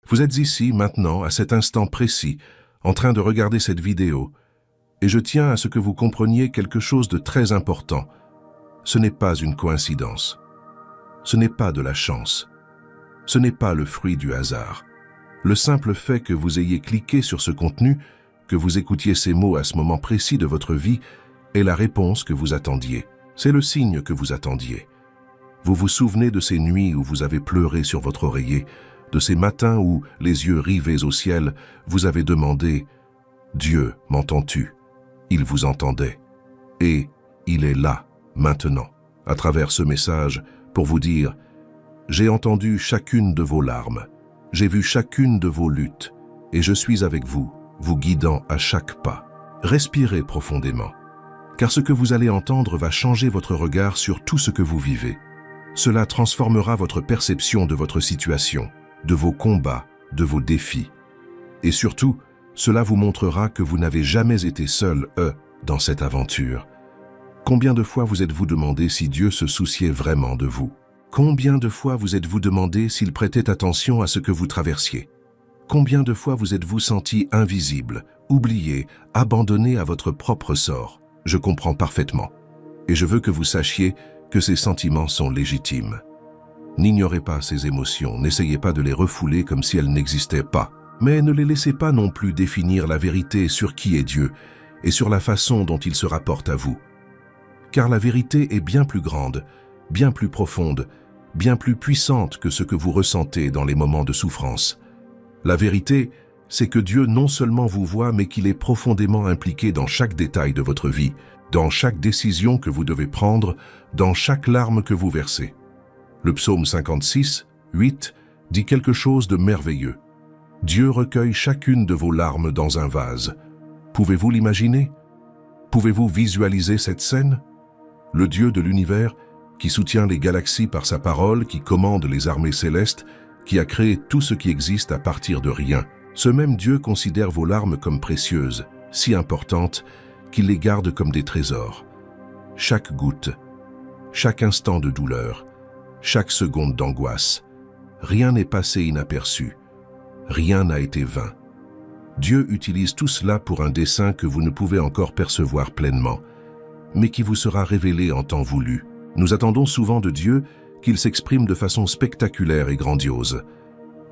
Vous êtes ici, maintenant, à cet instant précis, en train de regarder cette vidéo, et je tiens à ce que vous compreniez quelque chose de très important. Ce n'est pas une coïncidence. Ce n'est pas de la chance. Ce n'est pas le fruit du hasard. Le simple fait que vous ayez cliqué sur ce contenu, que vous écoutiez ces mots à ce moment précis de votre vie, est la réponse que vous attendiez. C'est le signe que vous attendiez. Vous vous souvenez de ces nuits où vous avez pleuré sur votre oreiller, de ces matins où, les yeux rivés au ciel, vous avez demandé « Dieu, m'entends-tu » Il vous entendait. Et il est là, maintenant, à travers ce message, pour vous dire « J'ai entendu chacune de vos larmes, j'ai vu chacune de vos luttes, et je suis avec vous, vous guidant à chaque pas. » Respirez profondément, car ce que vous allez entendre va changer votre regard sur tout ce que vous vivez. Cela transformera votre perception de votre situation, de vos combats, de vos défis. Et surtout, cela vous montrera que vous n'avez jamais été seul, dans cette aventure. Combien de fois vous êtes-vous demandé si Dieu se souciait vraiment de vous? Combien de fois vous êtes-vous demandé s'il prêtait attention à ce que vous traversiez? Combien de fois vous êtes-vous senti invisible, oublié, abandonné à votre propre sort? Je comprends parfaitement. Et je veux que vous sachiez que ces sentiments sont légitimes. N'ignorez pas ces émotions, n'essayez pas de les refouler comme si elles n'existaient pas. Mais ne les laissez pas non plus définir la vérité sur qui est Dieu et sur la façon dont il se rapporte à vous. Car la vérité est bien plus grande, bien plus profonde, bien plus puissante que ce que vous ressentez dans les moments de souffrance. La vérité, c'est que Dieu non seulement vous voit, mais qu'il est profondément impliqué dans chaque détail de votre vie, dans chaque décision que vous devez prendre, dans chaque larme que vous versez. Le psaume 56, 8, dit quelque chose de merveilleux. Dieu recueille chacune de vos larmes dans un vase. Pouvez-vous l'imaginer? Pouvez-vous visualiser cette scène? Le Dieu de l'univers, qui soutient les galaxies par sa parole, qui commande les armées célestes, qui a créé tout ce qui existe à partir de rien. Ce même Dieu considère vos larmes comme précieuses, si importantes, qu'il les garde comme des trésors. Chaque goutte, chaque instant de douleur, chaque seconde d'angoisse, rien n'est passé inaperçu. Rien n'a été vain. Dieu utilise tout cela pour un dessein que vous ne pouvez encore percevoir pleinement, mais qui vous sera révélé en temps voulu. Nous attendons souvent de Dieu qu'il s'exprime de façon spectaculaire et grandiose,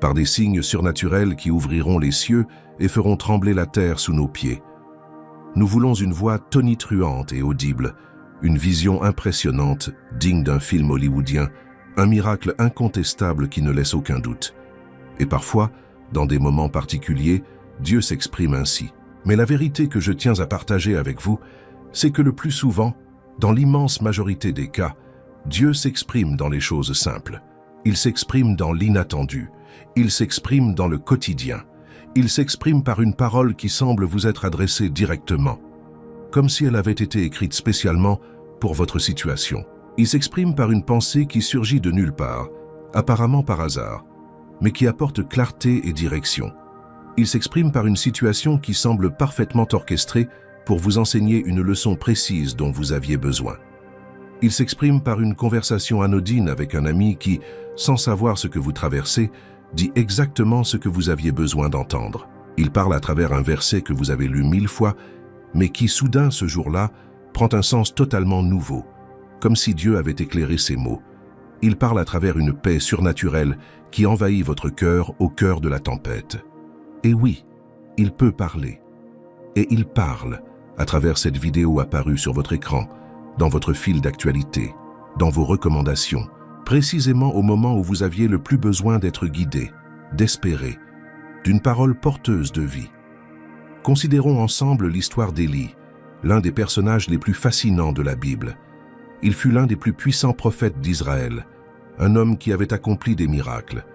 par des signes surnaturels qui ouvriront les cieux et feront trembler la terre sous nos pieds. Nous voulons une voix tonitruante et audible, une vision impressionnante, digne d'un film hollywoodien, un miracle incontestable qui ne laisse aucun doute. Et parfois, dans des moments particuliers, Dieu s'exprime ainsi. Mais la vérité que je tiens à partager avec vous, c'est que le plus souvent, dans l'immense majorité des cas, Dieu s'exprime dans les choses simples. Il s'exprime dans l'inattendu. Il s'exprime dans le quotidien. Il s'exprime par une parole qui semble vous être adressée directement, comme si elle avait été écrite spécialement pour votre situation. Il s'exprime par une pensée qui surgit de nulle part, apparemment par hasard, mais qui apporte clarté et direction. Il s'exprime par une situation qui semble parfaitement orchestrée pour vous enseigner une leçon précise dont vous aviez besoin. Il s'exprime par une conversation anodine avec un ami qui, sans savoir ce que vous traversez, dit exactement ce que vous aviez besoin d'entendre. Il parle à travers un verset que vous avez lu 1000 fois, mais qui soudain ce jour-là prend un sens totalement nouveau, comme si Dieu avait éclairé ces mots. Il parle à travers une paix surnaturelle qui envahit votre cœur au cœur de la tempête. Et oui, il peut parler. Et il parle à travers cette vidéo apparue sur votre écran, dans votre fil d'actualité, dans vos recommandations, précisément au moment où vous aviez le plus besoin d'être guidé, d'espérer, d'une parole porteuse de vie. Considérons ensemble l'histoire d'Élie, l'un des personnages les plus fascinants de la Bible. Il fut l'un des plus puissants prophètes d'Israël, un homme qui avait accompli des miracles.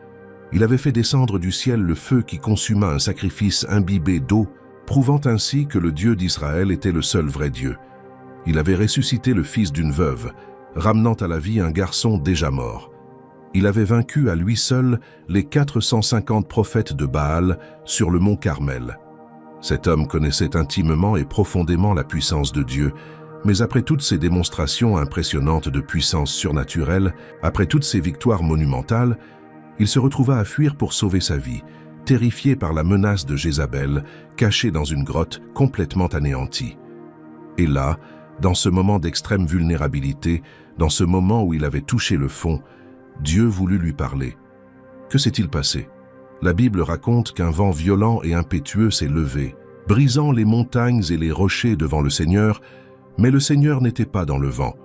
Il avait fait descendre du ciel le feu qui consuma un sacrifice imbibé d'eau, prouvant ainsi que le Dieu d'Israël était le seul vrai Dieu. Il avait ressuscité le fils d'une veuve, ramenant à la vie un garçon déjà mort. Il avait vaincu à lui seul les 450 prophètes de Baal sur le mont Carmel. Cet homme connaissait intimement et profondément la puissance de Dieu, mais après toutes ces démonstrations impressionnantes de puissance surnaturelle, après toutes ces victoires monumentales, il se retrouva à fuir pour sauver sa vie, terrifié par la menace de Jézabel, caché dans une grotte complètement anéantie. Et là, dans ce moment d'extrême vulnérabilité, dans ce moment où il avait touché le fond, Dieu voulut lui parler. Que s'est-il passé? La Bible raconte qu'un vent violent et impétueux s'est levé, brisant les montagnes et les rochers devant le Seigneur, mais le Seigneur n'était pas dans le vent.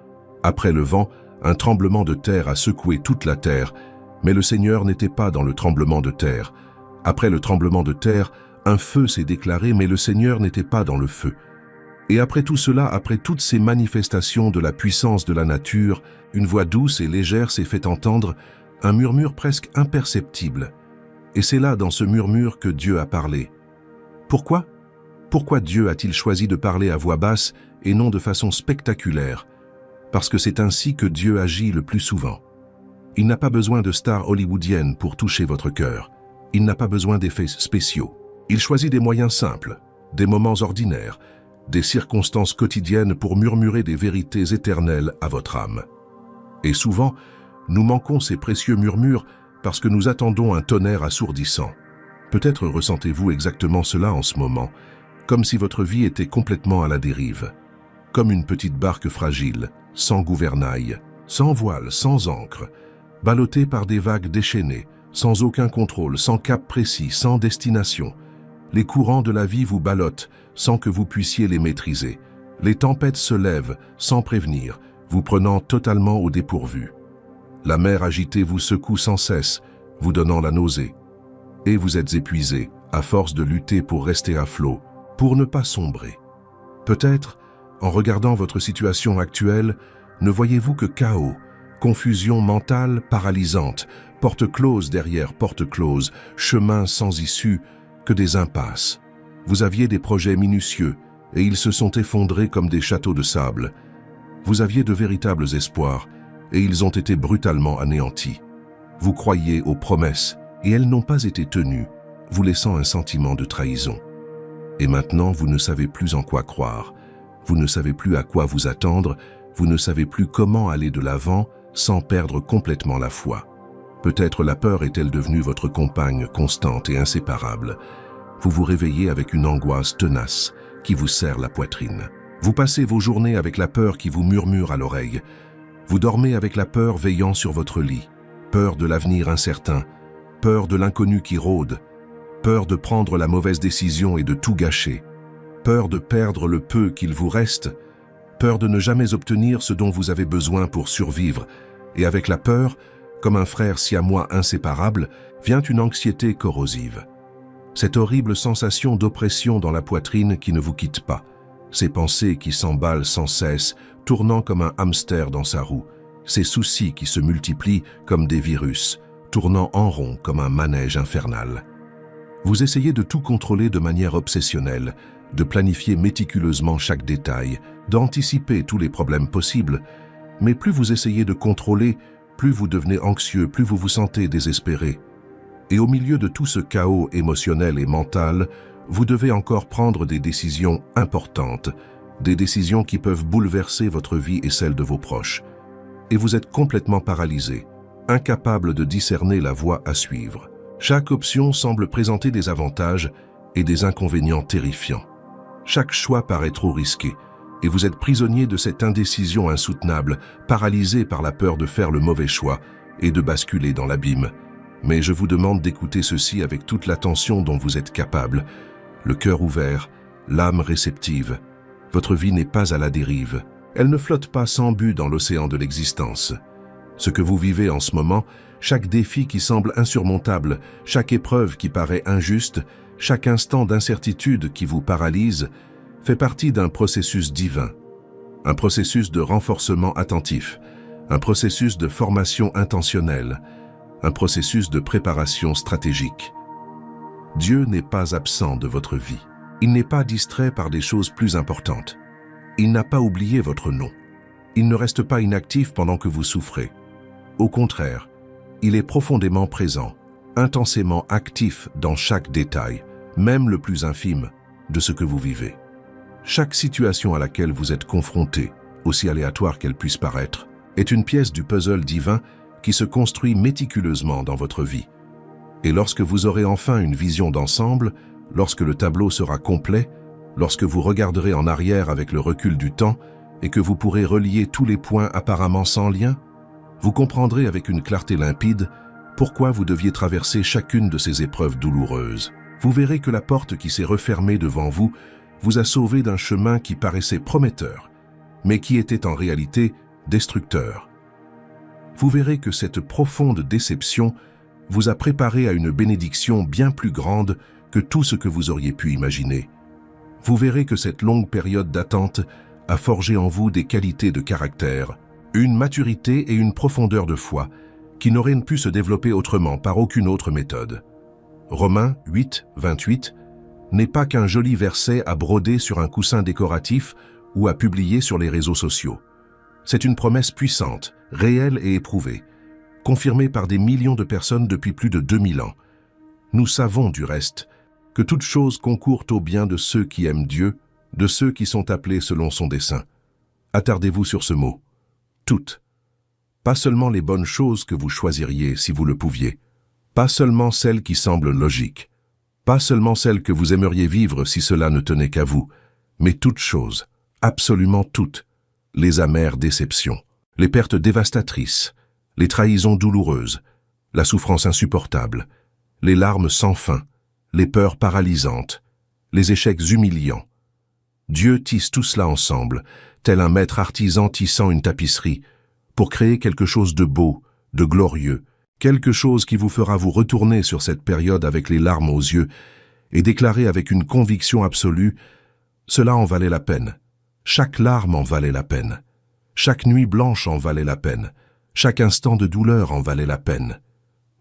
Après le vent, un tremblement de terre a secoué toute la terre, mais le Seigneur n'était pas dans le tremblement de terre. Après le tremblement de terre, un feu s'est déclaré, mais le Seigneur n'était pas dans le feu. Et après tout cela, après toutes ces manifestations de la puissance de la nature, une voix douce et légère s'est fait entendre, un murmure presque imperceptible. Et c'est là, dans ce murmure, que Dieu a parlé. Pourquoi? Pourquoi Dieu a-t-il choisi de parler à voix basse et non de façon spectaculaire? Parce que c'est ainsi que Dieu agit le plus souvent. Il n'a pas besoin de stars hollywoodiennes pour toucher votre cœur. Il n'a pas besoin d'effets spéciaux. Il choisit des moyens simples, des moments ordinaires, des circonstances quotidiennes pour murmurer des vérités éternelles à votre âme. Et souvent, nous manquons ces précieux murmures parce que nous attendons un tonnerre assourdissant. Peut-être ressentez-vous exactement cela en ce moment, comme si votre vie était complètement à la dérive, comme une petite barque fragile, sans gouvernail, sans voile, sans ancre, ballottée par des vagues déchaînées, sans aucun contrôle, sans cap précis, sans destination. Les courants de la vie vous ballottent sans que vous puissiez les maîtriser. Les tempêtes se lèvent sans prévenir, vous prenant totalement au dépourvu. La mer agitée vous secoue sans cesse, vous donnant la nausée. Et vous êtes épuisé, à force de lutter pour rester à flot, pour ne pas sombrer. Peut-être, en regardant votre situation actuelle, ne voyez-vous que chaos, confusion mentale paralysante, porte close derrière porte close, chemin sans issue, que des impasses. Vous aviez des projets minutieux, et ils se sont effondrés comme des châteaux de sable. Vous aviez de véritables espoirs, et ils ont été brutalement anéantis. Vous croyiez aux promesses, et elles n'ont pas été tenues, vous laissant un sentiment de trahison. Et maintenant, vous ne savez plus en quoi croire, vous ne savez plus à quoi vous attendre, vous ne savez plus comment aller de l'avant sans perdre complètement la foi. Peut-être la peur est-elle devenue votre compagne constante et inséparable. Vous vous réveillez avec une angoisse tenace qui vous serre la poitrine. Vous passez vos journées avec la peur qui vous murmure à l'oreille. Vous dormez avec la peur veillant sur votre lit. Peur de l'avenir incertain, peur de l'inconnu qui rôde, peur de prendre la mauvaise décision et de tout gâcher, peur de perdre le peu qu'il vous reste, peur de ne jamais obtenir ce dont vous avez besoin pour survivre. Et avec la peur, comme un frère siamois inséparable, vient une anxiété corrosive. Cette horrible sensation d'oppression dans la poitrine qui ne vous quitte pas. Ces pensées qui s'emballent sans cesse, tournant comme un hamster dans sa roue. Ces soucis qui se multiplient comme des virus, tournant en rond comme un manège infernal. Vous essayez de tout contrôler de manière obsessionnelle, de planifier méticuleusement chaque détail, d'anticiper tous les problèmes possibles, mais plus vous essayez de contrôler, plus vous devenez anxieux, plus vous vous sentez désespéré. Et au milieu de tout ce chaos émotionnel et mental, vous devez encore prendre des décisions importantes, des décisions qui peuvent bouleverser votre vie et celle de vos proches. Et vous êtes complètement paralysé, incapable de discerner la voie à suivre. Chaque option semble présenter des avantages et des inconvénients terrifiants. Chaque choix paraît trop risqué, et vous êtes prisonnier de cette indécision insoutenable, paralysé par la peur de faire le mauvais choix et de basculer dans l'abîme. Mais je vous demande d'écouter ceci avec toute l'attention dont vous êtes capable, le cœur ouvert, l'âme réceptive. Votre vie n'est pas à la dérive. Elle ne flotte pas sans but dans l'océan de l'existence. Ce que vous vivez en ce moment, chaque défi qui semble insurmontable, chaque épreuve qui paraît injuste, chaque instant d'incertitude qui vous paralyse, fait partie d'un processus divin, un processus de renforcement attentif, un processus de formation intentionnelle, un processus de préparation stratégique. Dieu n'est pas absent de votre vie. Il n'est pas distrait par des choses plus importantes. Il n'a pas oublié votre nom. Il ne reste pas inactif pendant que vous souffrez. Au contraire, il est profondément présent, intensément actif dans chaque détail, même le plus infime, de ce que vous vivez. Chaque situation à laquelle vous êtes confronté, aussi aléatoire qu'elle puisse paraître, est une pièce du puzzle divin qui se construit méticuleusement dans votre vie. Et lorsque vous aurez enfin une vision d'ensemble, lorsque le tableau sera complet, lorsque vous regarderez en arrière avec le recul du temps et que vous pourrez relier tous les points apparemment sans lien, vous comprendrez avec une clarté limpide pourquoi vous deviez traverser chacune de ces épreuves douloureuses. Vous verrez que la porte qui s'est refermée devant vous vous a sauvé d'un chemin qui paraissait prometteur, mais qui était en réalité destructeur. Vous verrez que cette profonde déception vous a préparé à une bénédiction bien plus grande que tout ce que vous auriez pu imaginer. Vous verrez que cette longue période d'attente a forgé en vous des qualités de caractère, une maturité et une profondeur de foi qui n'auraient pu se développer autrement par aucune autre méthode. Romains 8, 28 n'est pas qu'un joli verset à broder sur un coussin décoratif ou à publier sur les réseaux sociaux. C'est une promesse puissante, réelle et éprouvée, confirmée par des millions de personnes depuis plus de 2000 ans. Nous savons du reste que toute chose concourt au bien de ceux qui aiment Dieu, de ceux qui sont appelés selon son dessein. Attardez-vous sur ce mot. Toutes. Pas seulement les bonnes choses que vous choisiriez si vous le pouviez. Pas seulement celles qui semblent logiques. Pas seulement celles que vous aimeriez vivre si cela ne tenait qu'à vous, mais toutes choses, absolument toutes. Les amères déceptions, les pertes dévastatrices, les trahisons douloureuses, la souffrance insupportable, les larmes sans fin, les peurs paralysantes, les échecs humiliants. Dieu tisse tout cela ensemble, tel un maître artisan tissant une tapisserie, pour créer quelque chose de beau, de glorieux, quelque chose qui vous fera vous retourner sur cette période avec les larmes aux yeux et déclarer avec une conviction absolue « Cela en valait la peine. Chaque larme en valait la peine. Chaque nuit blanche en valait la peine. Chaque instant de douleur en valait la peine.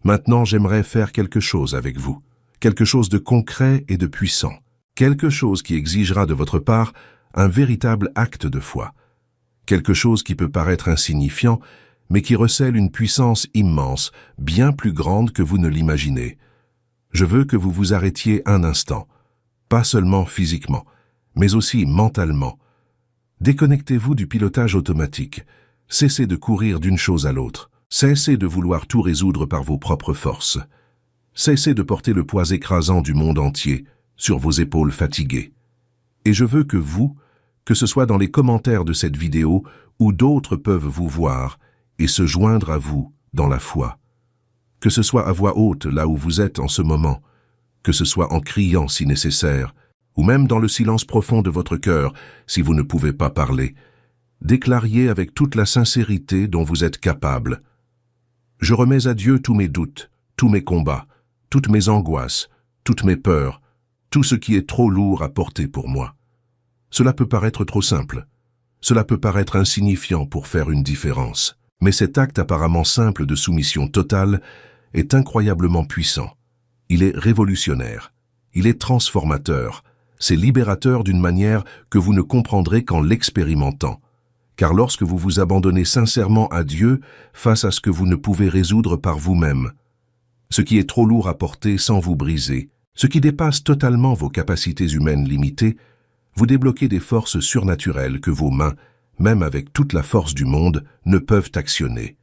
Maintenant, j'aimerais faire quelque chose avec vous, quelque chose de concret et de puissant, quelque chose qui exigera de votre part un véritable acte de foi, quelque chose qui peut paraître insignifiant, mais qui recèle une puissance immense, bien plus grande que vous ne l'imaginez. Je veux que vous vous arrêtiez un instant, pas seulement physiquement, mais aussi mentalement. Déconnectez-vous du pilotage automatique, cessez de courir d'une chose à l'autre, cessez de vouloir tout résoudre par vos propres forces, cessez de porter le poids écrasant du monde entier sur vos épaules fatiguées. Et je veux que vous, que ce soit dans les commentaires de cette vidéo où d'autres peuvent vous voir, et se joindre à vous dans la foi. Que ce soit à voix haute là où vous êtes en ce moment, que ce soit en criant si nécessaire, ou même dans le silence profond de votre cœur si vous ne pouvez pas parler, déclariez avec toute la sincérité dont vous êtes capable. Je remets à Dieu tous mes doutes, tous mes combats, toutes mes angoisses, toutes mes peurs, tout ce qui est trop lourd à porter pour moi. Cela peut paraître trop simple, cela peut paraître insignifiant pour faire une différence. Mais cet acte apparemment simple de soumission totale est incroyablement puissant. Il est révolutionnaire, il est transformateur, c'est libérateur d'une manière que vous ne comprendrez qu'en l'expérimentant. Car lorsque vous vous abandonnez sincèrement à Dieu face à ce que vous ne pouvez résoudre par vous-même, ce qui est trop lourd à porter sans vous briser, ce qui dépasse totalement vos capacités humaines limitées, vous débloquez des forces surnaturelles que vos mains, même avec toute la force du monde, ne peuvent actionner.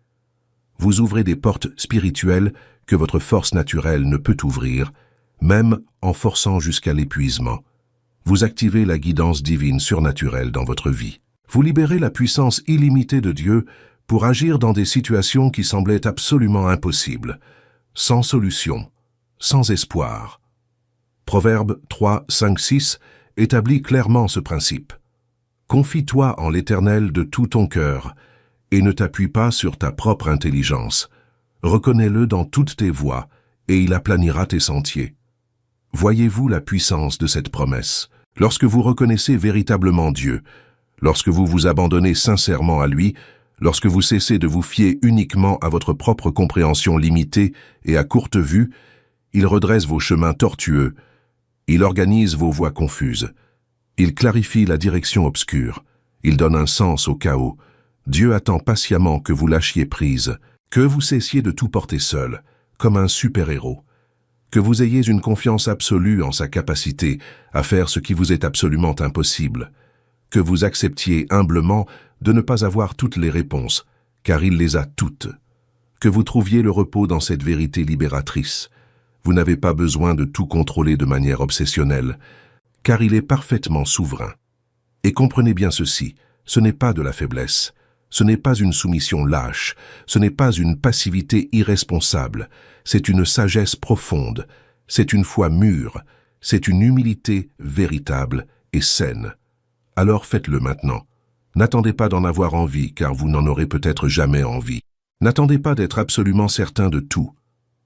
Vous ouvrez des portes spirituelles que votre force naturelle ne peut ouvrir, même en forçant jusqu'à l'épuisement. Vous activez la guidance divine surnaturelle dans votre vie. Vous libérez la puissance illimitée de Dieu pour agir dans des situations qui semblaient absolument impossibles, sans solution, sans espoir. Proverbe 3, 5, 6 établit clairement ce principe. Confie-toi en l'Éternel de tout ton cœur, et ne t'appuie pas sur ta propre intelligence. Reconnais-le dans toutes tes voies, et il aplanira tes sentiers. Voyez-vous la puissance de cette promesse? Lorsque vous reconnaissez véritablement Dieu, lorsque vous vous abandonnez sincèrement à lui, lorsque vous cessez de vous fier uniquement à votre propre compréhension limitée et à courte vue, il redresse vos chemins tortueux, il organise vos voies confuses. Il clarifie la direction obscure. Il donne un sens au chaos. Dieu attend patiemment que vous lâchiez prise, que vous cessiez de tout porter seul, comme un super-héros, que vous ayez une confiance absolue en sa capacité à faire ce qui vous est absolument impossible, que vous acceptiez humblement de ne pas avoir toutes les réponses, car il les a toutes, que vous trouviez le repos dans cette vérité libératrice. Vous n'avez pas besoin de tout contrôler de manière obsessionnelle, car il est parfaitement souverain. Et comprenez bien ceci, ce n'est pas de la faiblesse, ce n'est pas une soumission lâche, ce n'est pas une passivité irresponsable, c'est une sagesse profonde, c'est une foi mûre, c'est une humilité véritable et saine. Alors faites-le maintenant. N'attendez pas d'en avoir envie, car vous n'en aurez peut-être jamais envie. N'attendez pas d'être absolument certain de tout.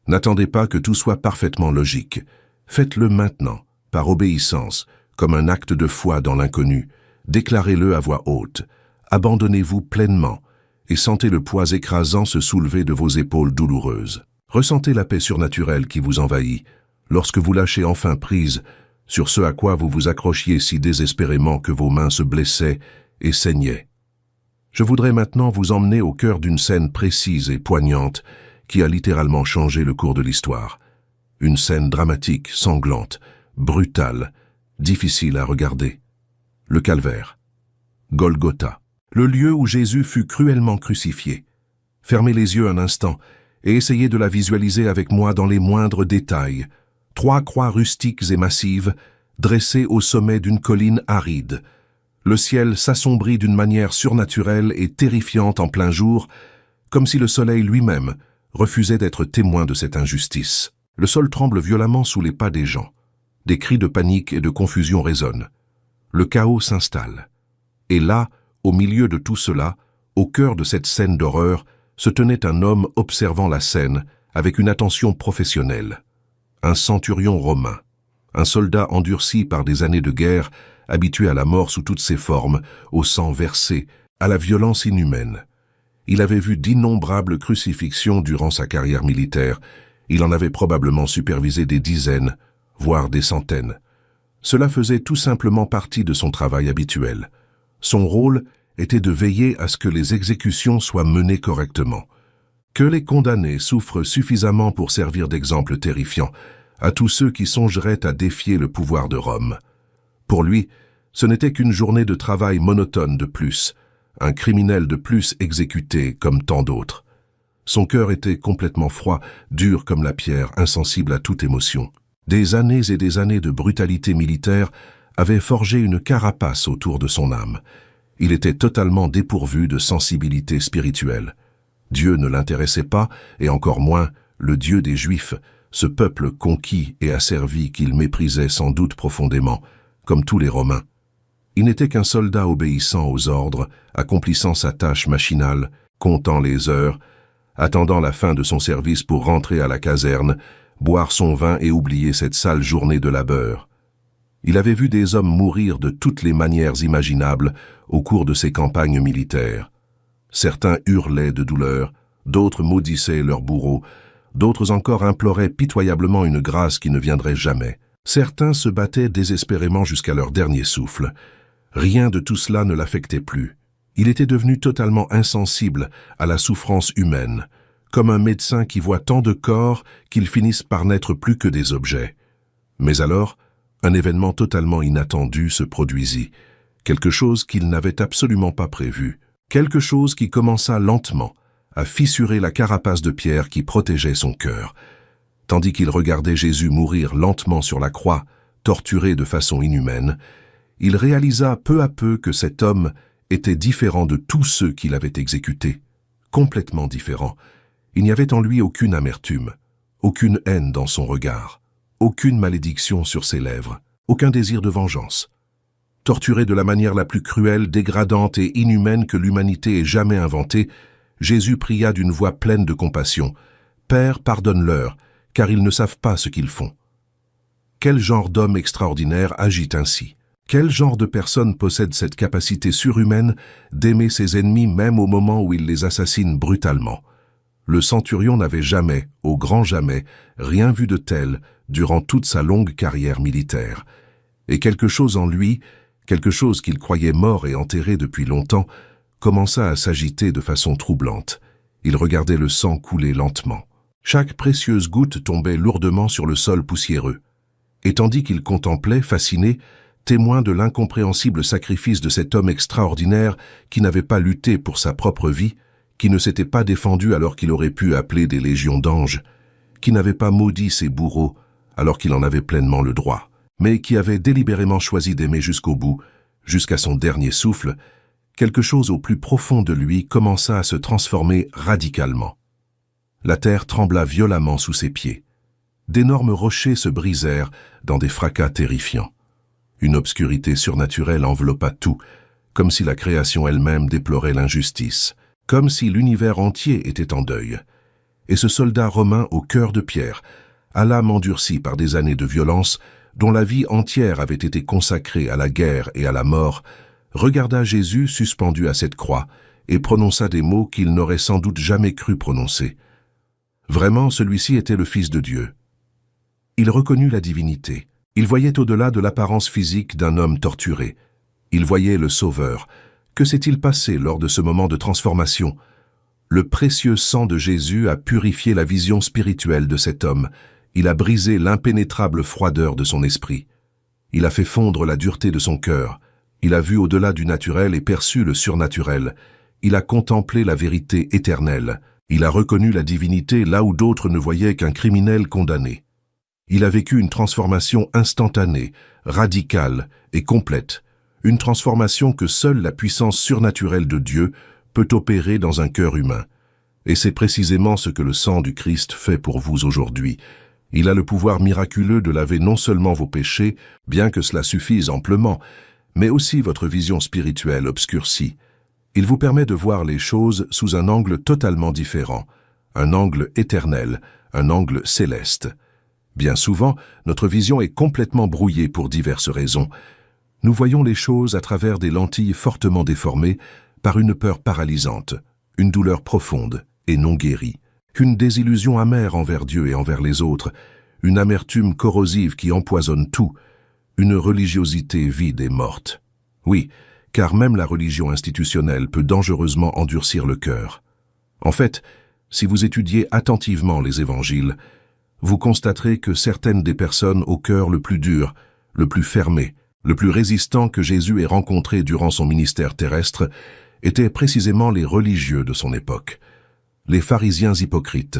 N'attendez pas que tout soit parfaitement logique. Faites-le maintenant, par obéissance, comme un acte de foi dans l'inconnu. Déclarez-le à voix haute. Abandonnez-vous pleinement et sentez le poids écrasant se soulever de vos épaules douloureuses. Ressentez la paix surnaturelle qui vous envahit lorsque vous lâchez enfin prise sur ce à quoi vous vous accrochiez si désespérément que vos mains se blessaient et saignaient. Je voudrais maintenant vous emmener au cœur d'une scène précise et poignante qui a littéralement changé le cours de l'histoire. Une scène dramatique, sanglante, brutale, difficile à regarder. Le calvaire. Golgotha. Le lieu où Jésus fut cruellement crucifié. Fermez les yeux un instant et essayez de la visualiser avec moi dans les moindres détails. 3 croix rustiques et massives, dressées au sommet d'une colline aride. Le ciel s'assombrit d'une manière surnaturelle et terrifiante en plein jour, comme si le soleil lui-même refusait d'être témoin de cette injustice. Le sol tremble violemment sous les pas des gens. Des cris de panique et de confusion résonnent. Le chaos s'installe. Et là, au milieu de tout cela, au cœur de cette scène d'horreur, se tenait un homme observant la scène avec une attention professionnelle. Un centurion romain, un soldat endurci par des années de guerre, habitué à la mort sous toutes ses formes, au sang versé, à la violence inhumaine. Il avait vu d'innombrables crucifixions durant sa carrière militaire. Il en avait probablement supervisé des dizaines, voire des centaines. Cela faisait tout simplement partie de son travail habituel. Son rôle était de veiller à ce que les exécutions soient menées correctement, que les condamnés souffrent suffisamment pour servir d'exemple terrifiant à tous ceux qui songeraient à défier le pouvoir de Rome. Pour lui, ce n'était qu'une journée de travail monotone de plus, un criminel de plus exécuté comme tant d'autres. Son cœur était complètement froid, dur comme la pierre, insensible à toute émotion. Des années et des années de brutalité militaire avaient forgé une carapace autour de son âme. Il était totalement dépourvu de sensibilité spirituelle. Dieu ne l'intéressait pas, et encore moins le Dieu des Juifs, ce peuple conquis et asservi qu'il méprisait sans doute profondément, comme tous les Romains. Il n'était qu'un soldat obéissant aux ordres, accomplissant sa tâche machinale, comptant les heures, attendant la fin de son service pour rentrer à la caserne, boire son vin et oublier cette sale journée de labeur. Il avait vu des hommes mourir de toutes les manières imaginables au cours de ses campagnes militaires. Certains hurlaient de douleur, d'autres maudissaient leurs bourreaux, d'autres encore imploraient pitoyablement une grâce qui ne viendrait jamais. Certains se battaient désespérément jusqu'à leur dernier souffle. Rien de tout cela ne l'affectait plus. Il était devenu totalement insensible à la souffrance humaine, comme un médecin qui voit tant de corps qu'ils finissent par n'être plus que des objets. Mais alors, un événement totalement inattendu se produisit, quelque chose qu'il n'avait absolument pas prévu, quelque chose qui commença lentement à fissurer la carapace de pierre qui protégeait son cœur. Tandis qu'il regardait Jésus mourir lentement sur la croix, torturé de façon inhumaine, il réalisa peu à peu que cet homme était différent de tous ceux qu'il avait exécutés, complètement différent. Il n'y avait en lui aucune amertume, aucune haine dans son regard, aucune malédiction sur ses lèvres, aucun désir de vengeance. Torturé de la manière la plus cruelle, dégradante et inhumaine que l'humanité ait jamais inventée, Jésus pria d'une voix pleine de compassion, « Père, pardonne-leur, car ils ne savent pas ce qu'ils font. » Quel genre d'homme extraordinaire agit ainsi? Quel genre de personne possède cette capacité surhumaine d'aimer ses ennemis même au moment où il les assassine brutalement? Le centurion n'avait jamais, au grand jamais, rien vu de tel durant toute sa longue carrière militaire. Et quelque chose en lui, quelque chose qu'il croyait mort et enterré depuis longtemps, commença à s'agiter de façon troublante. Il regardait le sang couler lentement. Chaque précieuse goutte tombait lourdement sur le sol poussiéreux. Et tandis qu'il contemplait, fasciné, témoin de l'incompréhensible sacrifice de cet homme extraordinaire qui n'avait pas lutté pour sa propre vie, qui ne s'était pas défendu alors qu'il aurait pu appeler des légions d'anges, qui n'avait pas maudit ses bourreaux alors qu'il en avait pleinement le droit, mais qui avait délibérément choisi d'aimer jusqu'au bout, jusqu'à son dernier souffle, quelque chose au plus profond de lui commença à se transformer radicalement. La terre trembla violemment sous ses pieds. D'énormes rochers se brisèrent dans des fracas terrifiants. Une obscurité surnaturelle enveloppa tout, comme si la création elle-même déplorait l'injustice, comme si l'univers entier était en deuil. Et ce soldat romain au cœur de pierre, à l'âme endurcie par des années de violence, dont la vie entière avait été consacrée à la guerre et à la mort, regarda Jésus suspendu à cette croix et prononça des mots qu'il n'aurait sans doute jamais cru prononcer. Vraiment, celui-ci était le Fils de Dieu. Il reconnut la divinité. Il voyait au-delà de l'apparence physique d'un homme torturé. Il voyait le Sauveur. Que s'est-il passé lors de ce moment de transformation? Le précieux sang de Jésus a purifié la vision spirituelle de cet homme. Il a brisé l'impénétrable froideur de son esprit. Il a fait fondre la dureté de son cœur. Il a vu au-delà du naturel et perçu le surnaturel. Il a contemplé la vérité éternelle. Il a reconnu la divinité là où d'autres ne voyaient qu'un criminel condamné. Il a vécu une transformation instantanée, radicale et complète. Une transformation que seule la puissance surnaturelle de Dieu peut opérer dans un cœur humain. Et c'est précisément ce que le sang du Christ fait pour vous aujourd'hui. Il a le pouvoir miraculeux de laver non seulement vos péchés, bien que cela suffise amplement, mais aussi votre vision spirituelle obscurcie. Il vous permet de voir les choses sous un angle totalement différent, un angle éternel, un angle céleste. Bien souvent, notre vision est complètement brouillée pour diverses raisons. Nous voyons les choses à travers des lentilles fortement déformées par une peur paralysante, une douleur profonde et non guérie, une désillusion amère envers Dieu et envers les autres, une amertume corrosive qui empoisonne tout, une religiosité vide et morte. Oui, car même la religion institutionnelle peut dangereusement endurcir le cœur. En fait, si vous étudiez attentivement les évangiles, vous constaterez que certaines des personnes au cœur le plus dur, le plus fermé, le plus résistant que Jésus ait rencontré durant son ministère terrestre étaient précisément les religieux de son époque, les pharisiens hypocrites,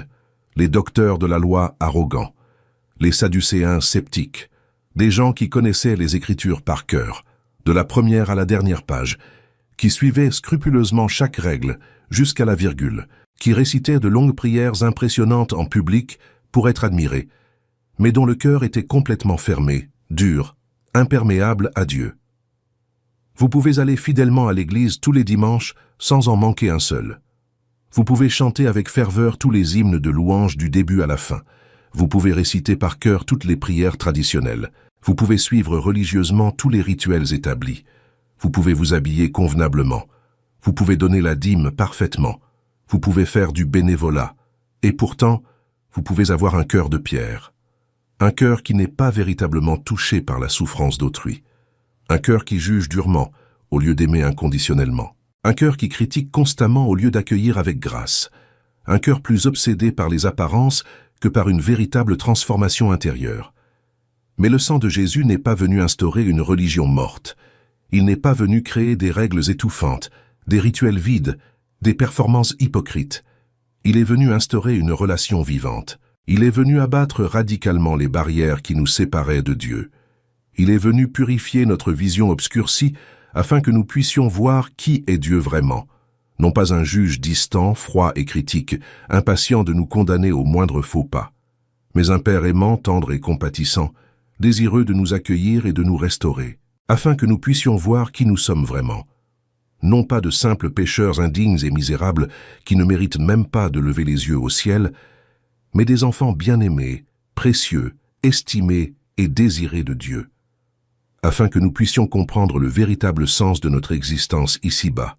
les docteurs de la loi arrogants, les sadducéens sceptiques, des gens qui connaissaient les Écritures par cœur, de la première à la dernière page, qui suivaient scrupuleusement chaque règle jusqu'à la virgule, qui récitaient de longues prières impressionnantes en public pour être admirés, mais dont le cœur était complètement fermé, dur, imperméable à Dieu. Vous pouvez aller fidèlement à l'église tous les dimanches sans en manquer un seul. Vous pouvez chanter avec ferveur tous les hymnes de louange du début à la fin. Vous pouvez réciter par cœur toutes les prières traditionnelles. Vous pouvez suivre religieusement tous les rituels établis. Vous pouvez vous habiller convenablement. Vous pouvez donner la dîme parfaitement. Vous pouvez faire du bénévolat. Et pourtant, vous pouvez avoir un cœur de pierre. Un cœur qui n'est pas véritablement touché par la souffrance d'autrui. Un cœur qui juge durement au lieu d'aimer inconditionnellement. Un cœur qui critique constamment au lieu d'accueillir avec grâce. Un cœur plus obsédé par les apparences que par une véritable transformation intérieure. Mais le sang de Jésus n'est pas venu instaurer une religion morte. Il n'est pas venu créer des règles étouffantes, des rituels vides, des performances hypocrites. Il est venu instaurer une relation vivante. Il est venu abattre radicalement les barrières qui nous séparaient de Dieu. Il est venu purifier notre vision obscurcie afin que nous puissions voir qui est Dieu vraiment. Non pas un juge distant, froid et critique, impatient de nous condamner au moindre faux pas, mais un Père aimant, tendre et compatissant, désireux de nous accueillir et de nous restaurer, afin que nous puissions voir qui nous sommes vraiment. Non pas de simples pécheurs indignes et misérables qui ne méritent même pas de lever les yeux au ciel, mais des enfants bien-aimés, précieux, estimés et désirés de Dieu, afin que nous puissions comprendre le véritable sens de notre existence ici-bas.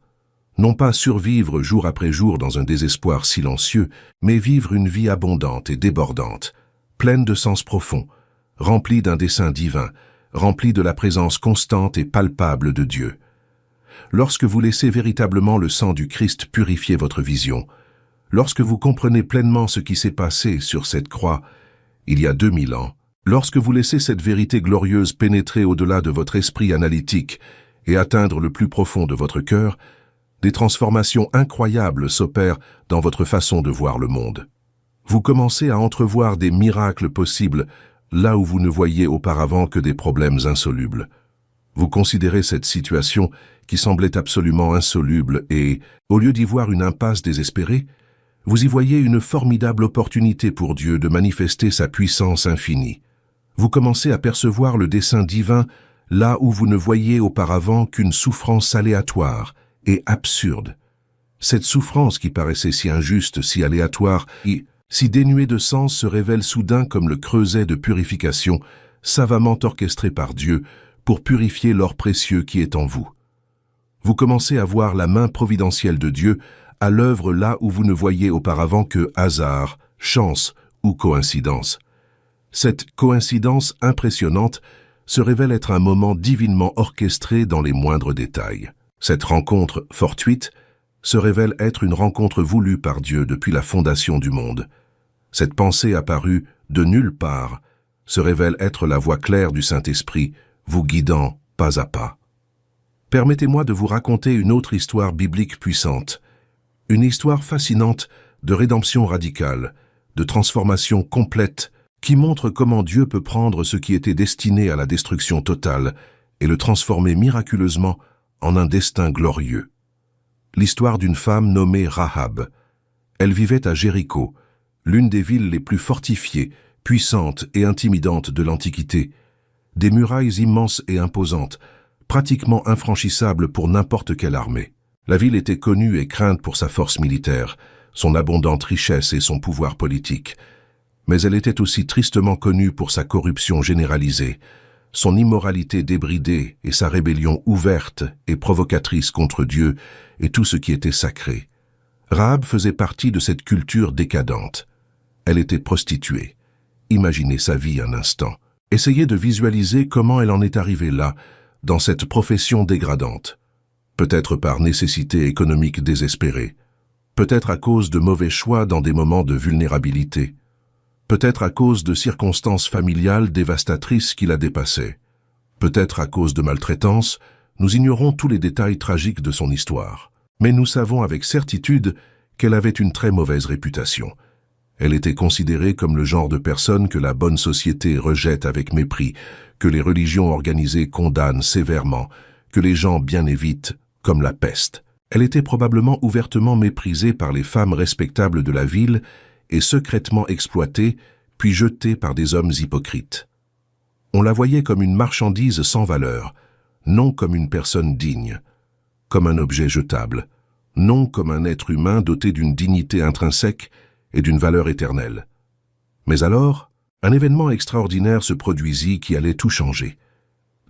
Non pas survivre jour après jour dans un désespoir silencieux, mais vivre une vie abondante et débordante, pleine de sens profonds, remplie d'un dessein divin, remplie de la présence constante et palpable de Dieu. Lorsque vous laissez véritablement le sang du Christ purifier votre vision, lorsque vous comprenez pleinement ce qui s'est passé sur cette croix il y a 2000 ans, lorsque vous laissez cette vérité glorieuse pénétrer au-delà de votre esprit analytique et atteindre le plus profond de votre cœur, des transformations incroyables s'opèrent dans votre façon de voir le monde. Vous commencez à entrevoir des miracles possibles là où vous ne voyiez auparavant que des problèmes insolubles. Vous considérez cette situation qui semblait absolument insoluble et, au lieu d'y voir une impasse désespérée, vous y voyez une formidable opportunité pour Dieu de manifester sa puissance infinie. Vous commencez à percevoir le dessein divin là où vous ne voyiez auparavant qu'une souffrance aléatoire et absurde. Cette souffrance qui paraissait si injuste, si aléatoire et si dénuée de sens se révèle soudain comme le creuset de purification savamment orchestré par Dieu pour purifier l'or précieux qui est en vous. Vous commencez à voir la main providentielle de Dieu à l'œuvre là où vous ne voyiez auparavant que hasard, chance ou coïncidence. Cette coïncidence impressionnante se révèle être un moment divinement orchestré dans les moindres détails. Cette rencontre fortuite se révèle être une rencontre voulue par Dieu depuis la fondation du monde. Cette pensée apparue de nulle part se révèle être la voix claire du Saint-Esprit, vous guidant pas à pas. Permettez-moi de vous raconter une autre histoire biblique puissante, une histoire fascinante de rédemption radicale, de transformation complète, qui montre comment Dieu peut prendre ce qui était destiné à la destruction totale et le transformer miraculeusement en un destin glorieux. L'histoire d'une femme nommée Rahab. Elle vivait à Jéricho, l'une des villes les plus fortifiées, puissantes et intimidantes de l'Antiquité. Des murailles immenses et imposantes, pratiquement infranchissables pour n'importe quelle armée. La ville était connue et crainte pour sa force militaire, son abondante richesse et son pouvoir politique. Mais elle était aussi tristement connue pour sa corruption généralisée, son immoralité débridée et sa rébellion ouverte et provocatrice contre Dieu et tout ce qui était sacré. Rahab faisait partie de cette culture décadente. Elle était prostituée. Imaginez sa vie un instant. Essayez de visualiser comment elle en est arrivée là, dans cette profession dégradante. Peut-être par nécessité économique désespérée. Peut-être à cause de mauvais choix dans des moments de vulnérabilité. Peut-être à cause de circonstances familiales dévastatrices qui la dépassaient. Peut-être à cause de maltraitance, nous ignorons tous les détails tragiques de son histoire. Mais nous savons avec certitude qu'elle avait une très mauvaise réputation. Elle était considérée comme le genre de personne que la bonne société rejette avec mépris, que les religions organisées condamnent sévèrement, que les gens bien évitent comme la peste. Elle était probablement ouvertement méprisée par les femmes respectables de la ville et secrètement exploitée, puis jetée par des hommes hypocrites. On la voyait comme une marchandise sans valeur, non comme une personne digne, comme un objet jetable, non comme un être humain doté d'une dignité intrinsèque et d'une valeur éternelle. Mais alors, un événement extraordinaire se produisit qui allait tout changer.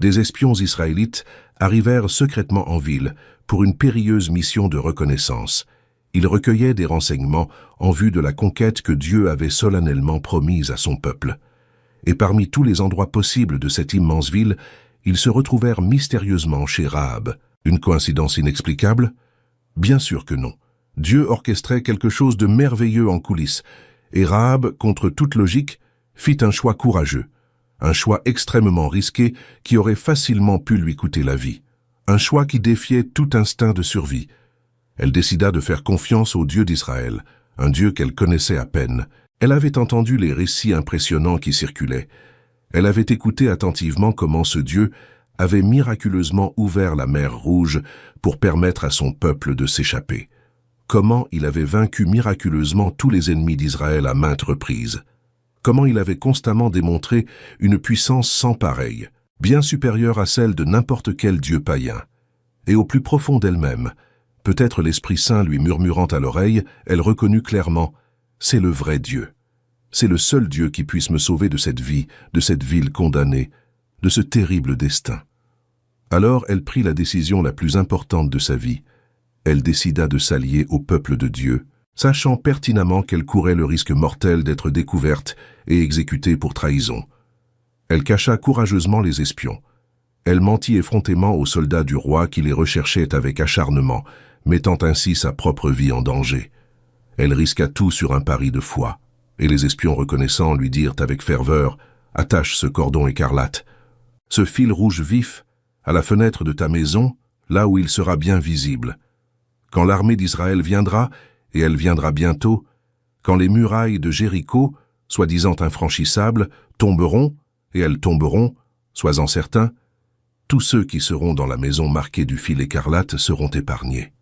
Des espions israélites arrivèrent secrètement en ville pour une périlleuse mission de reconnaissance. Ils recueillaient des renseignements en vue de la conquête que Dieu avait solennellement promise à son peuple. Et parmi tous les endroits possibles de cette immense ville, ils se retrouvèrent mystérieusement chez Rahab. Une coïncidence inexplicable? Bien sûr que non. Dieu orchestrait quelque chose de merveilleux en coulisses, et Rahab, contre toute logique, fit un choix courageux, un choix extrêmement risqué qui aurait facilement pu lui coûter la vie, un choix qui défiait tout instinct de survie. Elle décida de faire confiance au Dieu d'Israël, un Dieu qu'elle connaissait à peine. Elle avait entendu les récits impressionnants qui circulaient. Elle avait écouté attentivement comment ce Dieu avait miraculeusement ouvert la mer Rouge pour permettre à son peuple de s'échapper. Comment il avait vaincu miraculeusement tous les ennemis d'Israël à maintes reprises. Comment il avait constamment démontré une puissance sans pareille, bien supérieure à celle de n'importe quel dieu païen. Et au plus profond d'elle-même, peut-être l'Esprit Saint lui murmurant à l'oreille, elle reconnut clairement « C'est le vrai Dieu. C'est le seul Dieu qui puisse me sauver de cette vie, de cette ville condamnée, de ce terrible destin. » Alors elle prit la décision la plus importante de sa vie. Elle décida de s'allier au peuple de Dieu, sachant pertinemment qu'elle courait le risque mortel d'être découverte et exécutée pour trahison. Elle cacha courageusement les espions. Elle mentit effrontément aux soldats du roi qui les recherchaient avec acharnement, mettant ainsi sa propre vie en danger. Elle risqua tout sur un pari de foi, et les espions reconnaissant lui dirent avec ferveur « Attache ce cordon écarlate, ce fil rouge vif, à la fenêtre de ta maison, là où il sera bien visible. Quand l'armée d'Israël viendra, et elle viendra bientôt, Quand les murailles de Jéricho, soi-disant infranchissables, tomberont, et elles tomberont, sois-en certain, tous ceux qui seront dans la maison marquée du fil écarlate seront épargnés.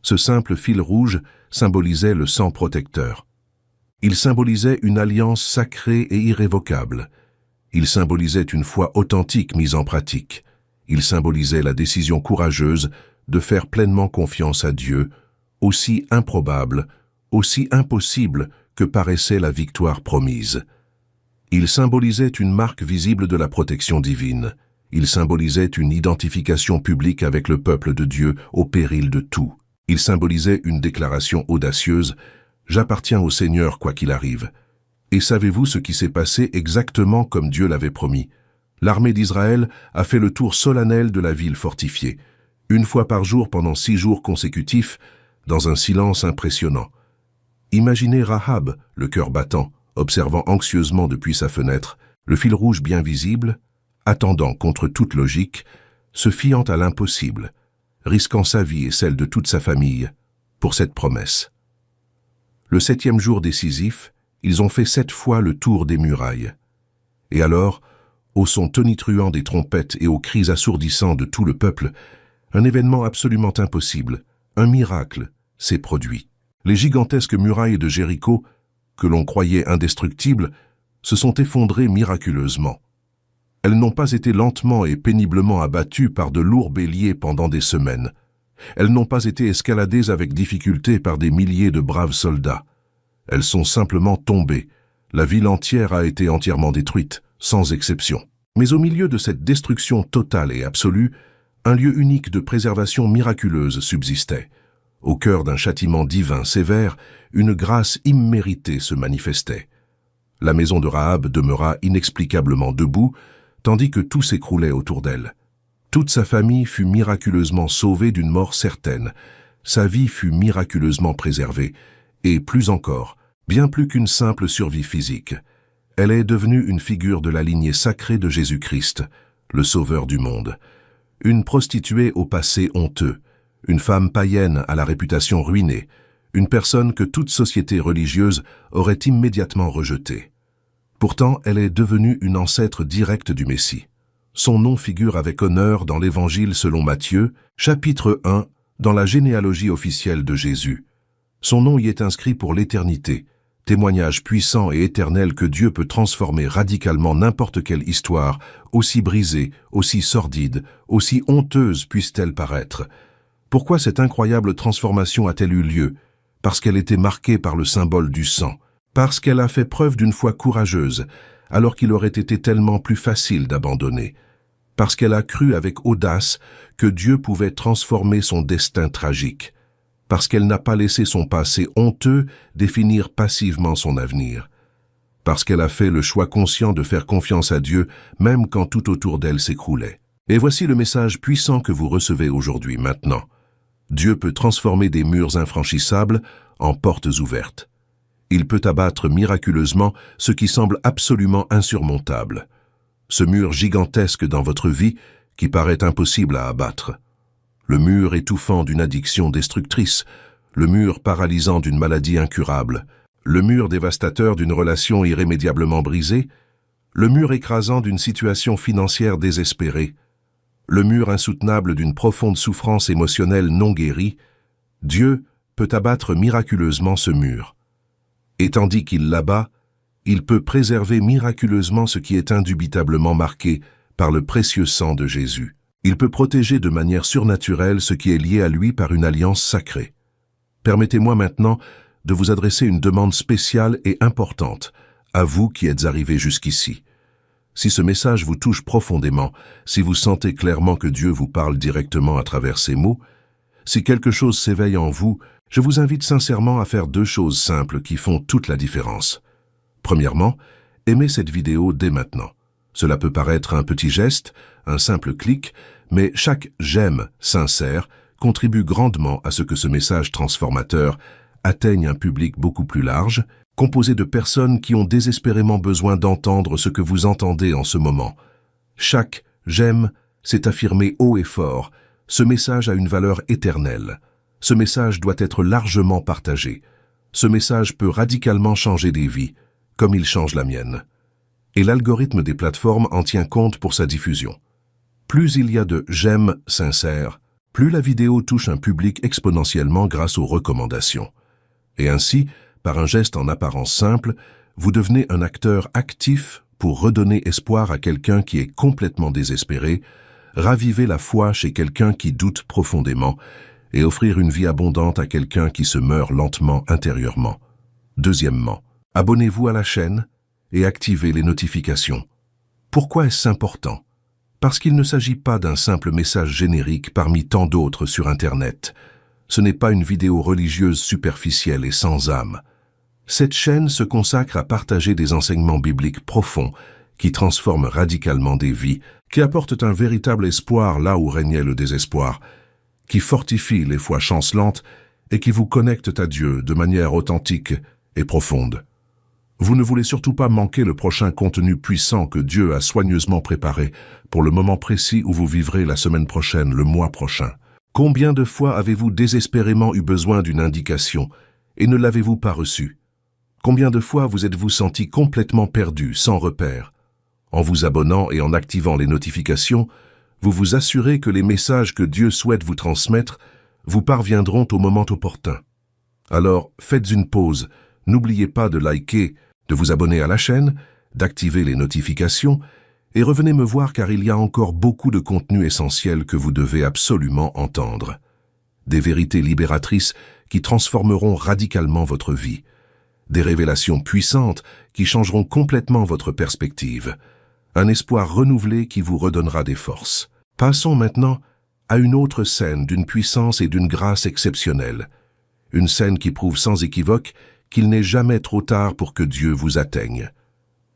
Ce simple fil rouge symbolisait le sang protecteur. Il symbolisait une alliance sacrée et irrévocable. Il symbolisait une foi authentique mise en pratique. Il symbolisait la décision courageuse de faire pleinement confiance à Dieu, aussi improbable, aussi impossible que paraissait la victoire promise. Il symbolisait une marque visible de la protection divine. Il symbolisait une identification publique avec le peuple de Dieu au péril de tout. Il symbolisait une déclaration audacieuse « J'appartiens au Seigneur quoi qu'il arrive ». Et savez-vous ce qui s'est passé exactement comme Dieu l'avait promis? L'armée d'Israël a fait le tour solennel de la ville fortifiée, une fois par jour pendant 6 jours consécutifs, dans un silence impressionnant. Imaginez Rahab, le cœur battant, observant anxieusement depuis sa fenêtre, le fil rouge bien visible, attendant contre toute logique, se fiant à l'impossible, risquant sa vie et celle de toute sa famille pour cette promesse. Le 7e jour décisif, ils ont fait 7 fois le tour des murailles. Et alors, au son tonitruant des trompettes et aux cris assourdissants de tout le peuple, un événement absolument impossible, un miracle, s'est produit. Les gigantesques murailles de Jéricho, que l'on croyait indestructibles, se sont effondrées miraculeusement. Elles n'ont pas été lentement et péniblement abattues par de lourds béliers pendant des semaines. Elles n'ont pas été escaladées avec difficulté par des milliers de braves soldats. Elles sont simplement tombées. La ville entière a été entièrement détruite, sans exception. Mais au milieu de cette destruction totale et absolue, un lieu unique de préservation miraculeuse subsistait. Au cœur d'un châtiment divin sévère, une grâce imméritée se manifestait. La maison de Rahab demeura inexplicablement debout, tandis que tout s'écroulait autour d'elle. Toute sa famille fut miraculeusement sauvée d'une mort certaine. Sa vie fut miraculeusement préservée, et plus encore, bien plus qu'une simple survie physique. Elle est devenue une figure de la lignée sacrée de Jésus-Christ, le Sauveur du monde. Une prostituée au passé honteux, une femme païenne à la réputation ruinée, une personne que toute société religieuse aurait immédiatement rejetée. Pourtant, elle est devenue une ancêtre directe du Messie. Son nom figure avec honneur dans l'Évangile selon Matthieu, chapitre 1, dans la généalogie officielle de Jésus. Son nom y est inscrit pour l'éternité, témoignage puissant et éternel que Dieu peut transformer radicalement n'importe quelle histoire, aussi brisée, aussi sordide, aussi honteuse puisse-t-elle paraître. Pourquoi cette incroyable transformation a-t-elle eu lieu? Parce qu'elle était marquée par le symbole du sang. Parce qu'elle a fait preuve d'une foi courageuse, alors qu'il aurait été tellement plus facile d'abandonner. Parce qu'elle a cru avec audace que Dieu pouvait transformer son destin tragique. Parce qu'elle n'a pas laissé son passé honteux définir passivement son avenir. Parce qu'elle a fait le choix conscient de faire confiance à Dieu, même quand tout autour d'elle s'écroulait. Et voici le message puissant que vous recevez aujourd'hui, maintenant. Dieu peut transformer des murs infranchissables en portes ouvertes. Il peut abattre miraculeusement ce qui semble absolument insurmontable. Ce mur gigantesque dans votre vie qui paraît impossible à abattre. Le mur étouffant d'une addiction destructrice, le mur paralysant d'une maladie incurable, le mur dévastateur d'une relation irrémédiablement brisée, le mur écrasant d'une situation financière désespérée, le mur insoutenable d'une profonde souffrance émotionnelle non guérie, Dieu peut abattre miraculeusement ce mur. Et tandis qu'il l'abat, il peut préserver miraculeusement ce qui est indubitablement marqué par le précieux sang de Jésus. Il peut protéger de manière surnaturelle ce qui est lié à lui par une alliance sacrée. Permettez-moi maintenant de vous adresser une demande spéciale et importante, à vous qui êtes arrivés jusqu'ici. Si ce message vous touche profondément, si vous sentez clairement que Dieu vous parle directement à travers ces mots, si quelque chose s'éveille en vous, je vous invite sincèrement à faire 2 choses simples qui font toute la différence. Premièrement, aimez cette vidéo dès maintenant. Cela peut paraître un petit geste, un simple clic, mais chaque « j'aime » sincère contribue grandement à ce que ce message transformateur atteigne un public beaucoup plus large, composé de personnes qui ont désespérément besoin d'entendre ce que vous entendez en ce moment. Chaque « j'aime » c'est affirmer haut et fort. Ce message a une valeur éternelle. Ce message doit être largement partagé. Ce message peut radicalement changer des vies, comme il change la mienne. Et l'algorithme des plateformes en tient compte pour sa diffusion. Plus il y a de « j'aime » sincères, plus la vidéo touche un public exponentiellement grâce aux recommandations. Et ainsi, par un geste en apparence simple, vous devenez un acteur actif pour redonner espoir à quelqu'un qui est complètement désespéré, raviver la foi chez quelqu'un qui doute profondément et offrir une vie abondante à quelqu'un qui se meurt lentement intérieurement. Deuxièmement, abonnez-vous à la chaîne et activez les notifications. Pourquoi est-ce important? Parce qu'il ne s'agit pas d'un simple message générique parmi tant d'autres sur Internet. Ce n'est pas une vidéo religieuse superficielle et sans âme. Cette chaîne se consacre à partager des enseignements bibliques profonds qui transforment radicalement des vies, qui apportent un véritable espoir là où régnait le désespoir, qui fortifient les foi chancelantes et qui vous connectent à Dieu de manière authentique et profonde. Vous ne voulez surtout pas manquer le prochain contenu puissant que Dieu a soigneusement préparé pour le moment précis où vous vivrez la semaine prochaine, le mois prochain. Combien de fois avez-vous désespérément eu besoin d'une indication et ne l'avez-vous pas reçue? Combien de fois vous êtes-vous senti complètement perdu, sans repère? En vous abonnant et en activant les notifications, vous vous assurez que les messages que Dieu souhaite vous transmettre vous parviendront au moment opportun. Alors, faites une pause, n'oubliez pas de liker, de vous abonner à la chaîne, d'activer les notifications et revenez me voir car il y a encore beaucoup de contenu essentiel que vous devez absolument entendre. Des vérités libératrices qui transformeront radicalement votre vie. Des révélations puissantes qui changeront complètement votre perspective. Un espoir renouvelé qui vous redonnera des forces. Passons maintenant à une autre scène d'une puissance et d'une grâce exceptionnelle. Une scène qui prouve sans équivoque qu'il n'est jamais trop tard pour que Dieu vous atteigne.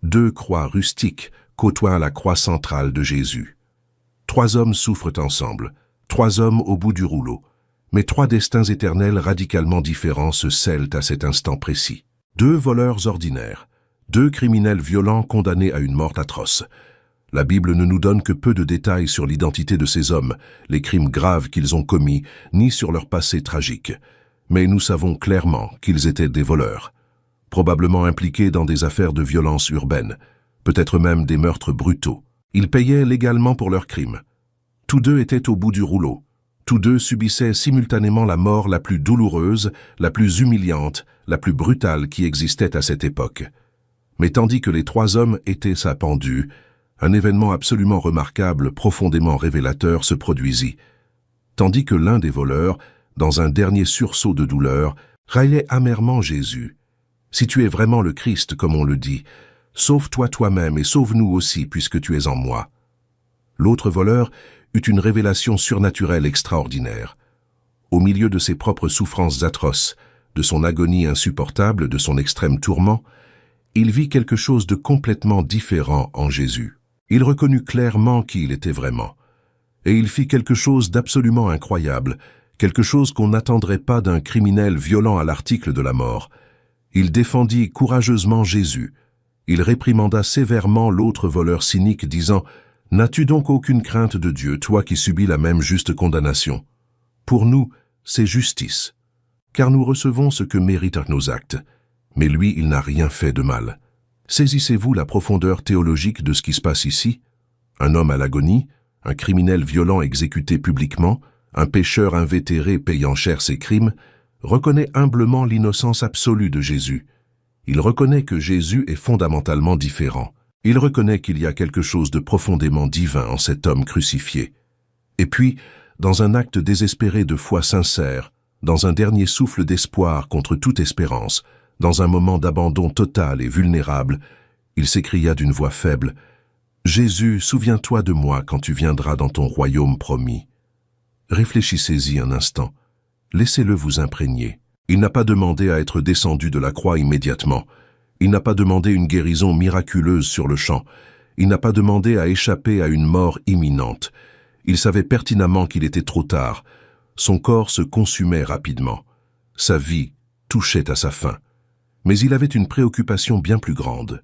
2 croix rustiques côtoient la croix centrale de Jésus. 3 hommes souffrent ensemble, 3 hommes au bout du rouleau, mais 3 destins éternels radicalement différents se scellent à cet instant précis. 2 voleurs ordinaires, 2 criminels violents condamnés à une mort atroce. La Bible ne nous donne que peu de détails sur l'identité de ces hommes, les crimes graves qu'ils ont commis, ni sur leur passé tragique. Mais nous savons clairement qu'ils étaient des voleurs, probablement impliqués dans des affaires de violence urbaine, peut-être même des meurtres brutaux. Ils payaient légalement pour leurs crimes. Tous 2 étaient au bout du rouleau. Tous 2 subissaient simultanément la mort la plus douloureuse, la plus humiliante, la plus brutale qui existait à cette époque. Mais tandis que les 3 hommes étaient pendus, un événement absolument remarquable, profondément révélateur se produisit. Tandis que l'un des voleurs, dans un dernier sursaut de douleur, raillait amèrement Jésus. « Si tu es vraiment le Christ, comme on le dit, sauve-toi toi-même et sauve-nous aussi, puisque tu es en moi. » L'autre voleur eut une révélation surnaturelle extraordinaire. Au milieu de ses propres souffrances atroces, de son agonie insupportable, de son extrême tourment, il vit quelque chose de complètement différent en Jésus. Il reconnut clairement qui il était vraiment. Et il fit quelque chose d'absolument incroyable, quelque chose qu'on n'attendrait pas d'un criminel violent à l'article de la mort. Il défendit courageusement Jésus. Il réprimanda sévèrement l'autre voleur cynique, disant « N'as-tu donc aucune crainte de Dieu, toi qui subis la même juste condamnation? Pour nous, c'est justice, car nous recevons ce que méritent nos actes. Mais lui, il n'a rien fait de mal. » Saisissez-vous la profondeur théologique de ce qui se passe ici? Un homme à l'agonie, un criminel violent exécuté publiquement, un pécheur invétéré payant cher ses crimes, reconnaît humblement l'innocence absolue de Jésus. Il reconnaît que Jésus est fondamentalement différent. Il reconnaît qu'il y a quelque chose de profondément divin en cet homme crucifié. Et puis, dans un acte désespéré de foi sincère, dans un dernier souffle d'espoir contre toute espérance, dans un moment d'abandon total et vulnérable, il s'écria d'une voix faible « Jésus, souviens-toi de moi quand tu viendras dans ton royaume promis. » Réfléchissez-y un instant. Laissez-le vous imprégner. Il n'a pas demandé à être descendu de la croix immédiatement. Il n'a pas demandé une guérison miraculeuse sur le champ. Il n'a pas demandé à échapper à une mort imminente. Il savait pertinemment qu'il était trop tard. Son corps se consumait rapidement. Sa vie touchait à sa fin. Mais il avait une préoccupation bien plus grande,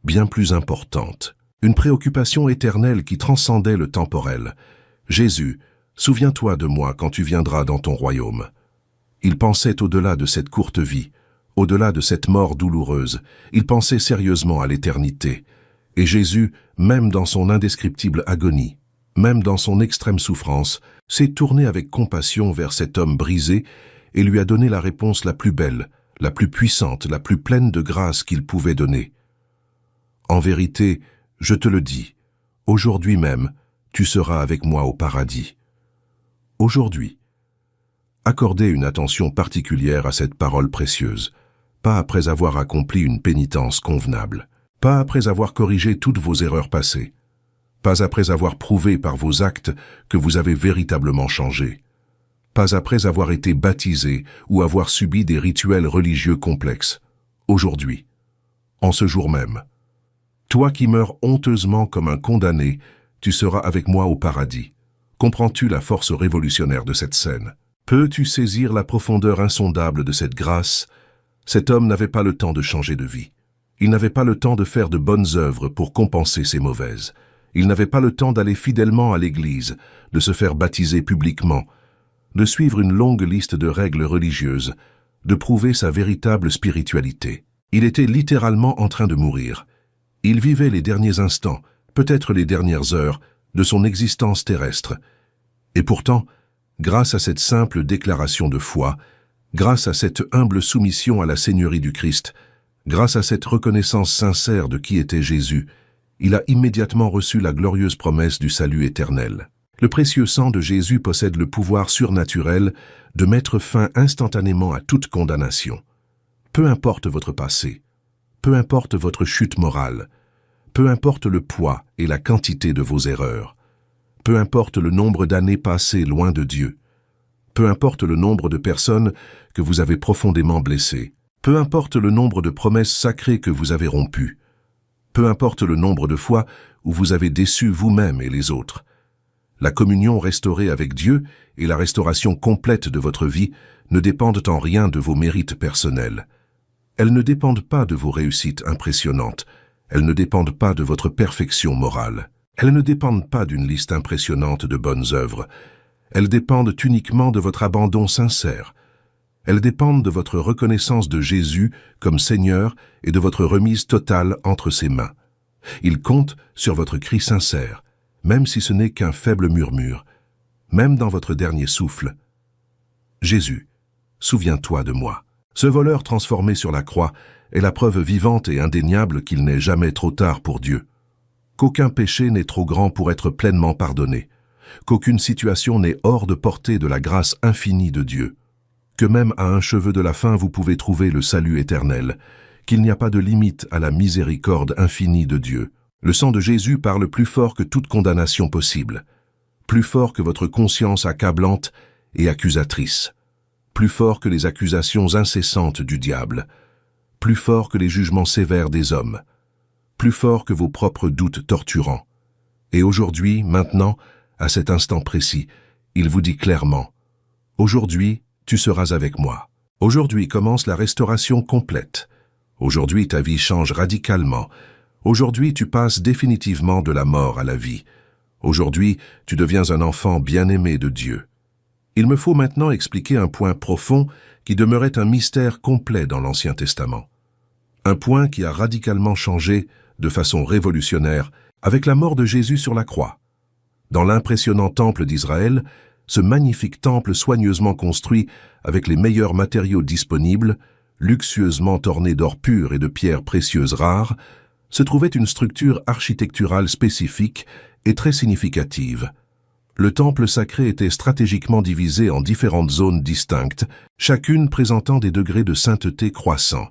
bien plus importante. Une préoccupation éternelle qui transcendait le temporel. « Jésus, souviens-toi de moi quand tu viendras dans ton royaume. » Il pensait au-delà de cette courte vie, Au-delà de cette mort douloureuse, il pensait sérieusement à l'éternité. Et Jésus, même dans son indescriptible agonie, même dans son extrême souffrance, s'est tourné avec compassion vers cet homme brisé et lui a donné la réponse la plus belle, la plus puissante, la plus pleine de grâce qu'il pouvait donner. En vérité, je te le dis, aujourd'hui même, tu seras avec moi au paradis. Aujourd'hui. Accordez une attention particulière à cette parole précieuse, pas après avoir accompli une pénitence convenable, pas après avoir corrigé toutes vos erreurs passées, pas après avoir prouvé par vos actes que vous avez véritablement changé, pas après avoir été baptisé ou avoir subi des rituels religieux complexes. Aujourd'hui, en ce jour même, toi qui meurs honteusement comme un condamné, tu seras avec moi au paradis. Comprends-tu la force révolutionnaire de cette scène? Peux-tu saisir la profondeur insondable de cette grâce? Cet homme n'avait pas le temps de changer de vie. Il n'avait pas le temps de faire de bonnes œuvres pour compenser ses mauvaises. Il n'avait pas le temps d'aller fidèlement à l'église, de se faire baptiser publiquement, de suivre une longue liste de règles religieuses, de prouver sa véritable spiritualité. Il était littéralement en train de mourir. Il vivait les derniers instants, peut-être les dernières heures, de son existence terrestre. Et pourtant, grâce à cette simple déclaration de foi, grâce à cette humble soumission à la Seigneurie du Christ, grâce à cette reconnaissance sincère de qui était Jésus, il a immédiatement reçu la glorieuse promesse du salut éternel. Le précieux sang de Jésus possède le pouvoir surnaturel de mettre fin instantanément à toute condamnation. Peu importe votre passé, peu importe votre chute morale, peu importe le poids et la quantité de vos erreurs, peu importe le nombre d'années passées loin de Dieu, peu importe le nombre de personnes que vous avez profondément blessées, peu importe le nombre de promesses sacrées que vous avez rompues, peu importe le nombre de fois où vous avez déçu vous-même et les autres, la communion restaurée avec Dieu et la restauration complète de votre vie ne dépendent en rien de vos mérites personnels. Elles ne dépendent pas de vos réussites impressionnantes, elles ne dépendent pas de votre perfection morale. Elles ne dépendent pas d'une liste impressionnante de bonnes œuvres. Elles dépendent uniquement de votre abandon sincère. Elles dépendent de votre reconnaissance de Jésus comme Seigneur et de votre remise totale entre ses mains. Il compte sur votre cri sincère, même si ce n'est qu'un faible murmure, même dans votre dernier souffle. Jésus, souviens-toi de moi. Ce voleur transformé sur la croix est la preuve vivante et indéniable qu'il n'est jamais trop tard pour Dieu. Qu'aucun péché n'est trop grand pour être pleinement pardonné, qu'aucune situation n'est hors de portée de la grâce infinie de Dieu, que même à un cheveu de la fin vous pouvez trouver le salut éternel, qu'il n'y a pas de limite à la miséricorde infinie de Dieu. Le sang de Jésus parle plus fort que toute condamnation possible, plus fort que votre conscience accablante et accusatrice, plus fort que les accusations incessantes du diable, plus fort que les jugements sévères des hommes, plus fort que vos propres doutes torturants. Et aujourd'hui, maintenant, à cet instant précis, il vous dit clairement, « Aujourd'hui, tu seras avec moi. Aujourd'hui commence la restauration complète. Aujourd'hui, ta vie change radicalement. Aujourd'hui, tu passes définitivement de la mort à la vie. Aujourd'hui, tu deviens un enfant bien-aimé de Dieu. » Il me faut maintenant expliquer un point profond qui demeurait un mystère complet dans l'Ancien Testament. Un point qui a radicalement changé de façon révolutionnaire avec la mort de Jésus sur la croix. Dans l'impressionnant temple d'Israël, ce magnifique temple soigneusement construit avec les meilleurs matériaux disponibles, luxueusement orné d'or pur et de pierres précieuses rares, se trouvait une structure architecturale spécifique et très significative. Le temple sacré était stratégiquement divisé en différentes zones distinctes, chacune présentant des degrés de sainteté croissants.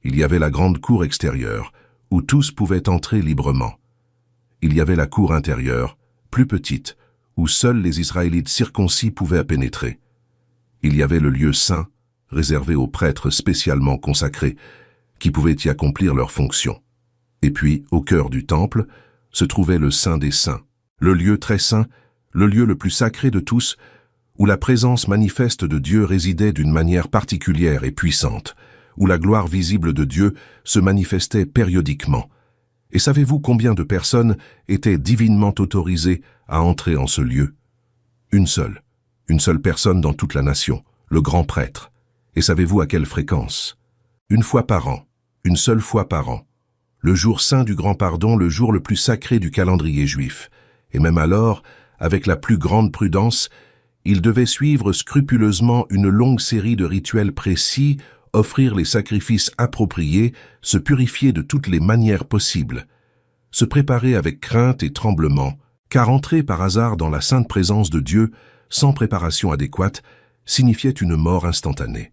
Il y avait la grande cour extérieure, où tous pouvaient entrer librement. Il y avait la cour intérieure, plus petite, où seuls les Israélites circoncis pouvaient pénétrer. Il y avait le lieu saint, réservé aux prêtres spécialement consacrés, qui pouvaient y accomplir leurs fonctions. Et puis, au cœur du temple, se trouvait le Saint des Saints, le lieu très saint, le lieu le plus sacré de tous, où la présence manifeste de Dieu résidait d'une manière particulière et puissante, où la gloire visible de Dieu se manifestait périodiquement. Et savez-vous combien de personnes étaient divinement autorisées à entrer en ce lieu? Une seule personne dans toute la nation, le grand prêtre. Et savez-vous à quelle fréquence? Une fois par an, une seule fois par an. Le jour saint du grand pardon, le jour le plus sacré du calendrier juif. Et même alors, avec la plus grande prudence, il devait suivre scrupuleusement une longue série de rituels précis, offrir les sacrifices appropriés, se purifier de toutes les manières possibles, se préparer avec crainte et tremblement, car entrer par hasard dans la sainte présence de Dieu, sans préparation adéquate, signifiait une mort instantanée.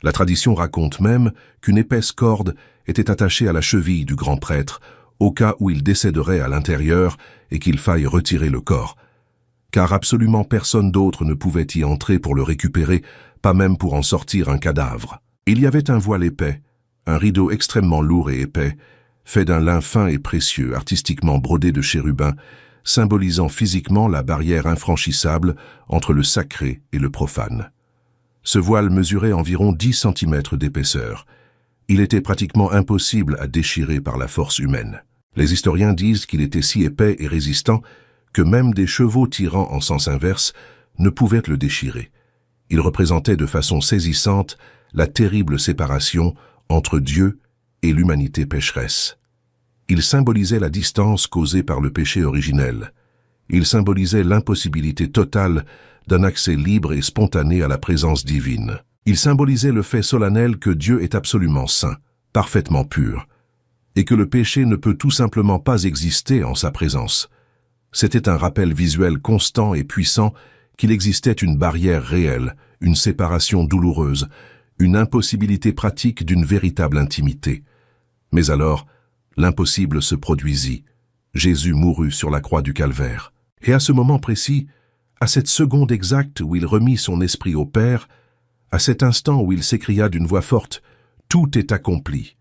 La tradition raconte même qu'une épaisse corde était attachée à la cheville du grand prêtre, au cas où il décéderait à l'intérieur et qu'il faille retirer le corps, car absolument personne d'autre ne pouvait y entrer pour le récupérer, pas même pour en sortir un cadavre. Il y avait un voile épais, un rideau extrêmement lourd et épais, fait d'un lin fin et précieux, artistiquement brodé de chérubins, symbolisant physiquement la barrière infranchissable entre le sacré et le profane. Ce voile mesurait environ 10 cm d'épaisseur. Il était pratiquement impossible à déchirer par la force humaine. Les historiens disent qu'il était si épais et résistant que même des chevaux tirant en sens inverse ne pouvaient le déchirer. Il représentait de façon saisissante la terrible séparation entre Dieu et l'humanité pécheresse. Il symbolisait la distance causée par le péché originel. Il symbolisait l'impossibilité totale d'un accès libre et spontané à la présence divine. Il symbolisait le fait solennel que Dieu est absolument saint, parfaitement pur, et que le péché ne peut tout simplement pas exister en sa présence. C'était un rappel visuel constant et puissant qu'il existait une barrière réelle, une séparation douloureuse, une impossibilité pratique d'une véritable intimité. Mais alors, l'impossible se produisit. Jésus mourut sur la croix du Calvaire. Et à ce moment précis, à cette seconde exacte où il remit son esprit au Père, à cet instant où il s'écria d'une voix forte « Tout est accompli »,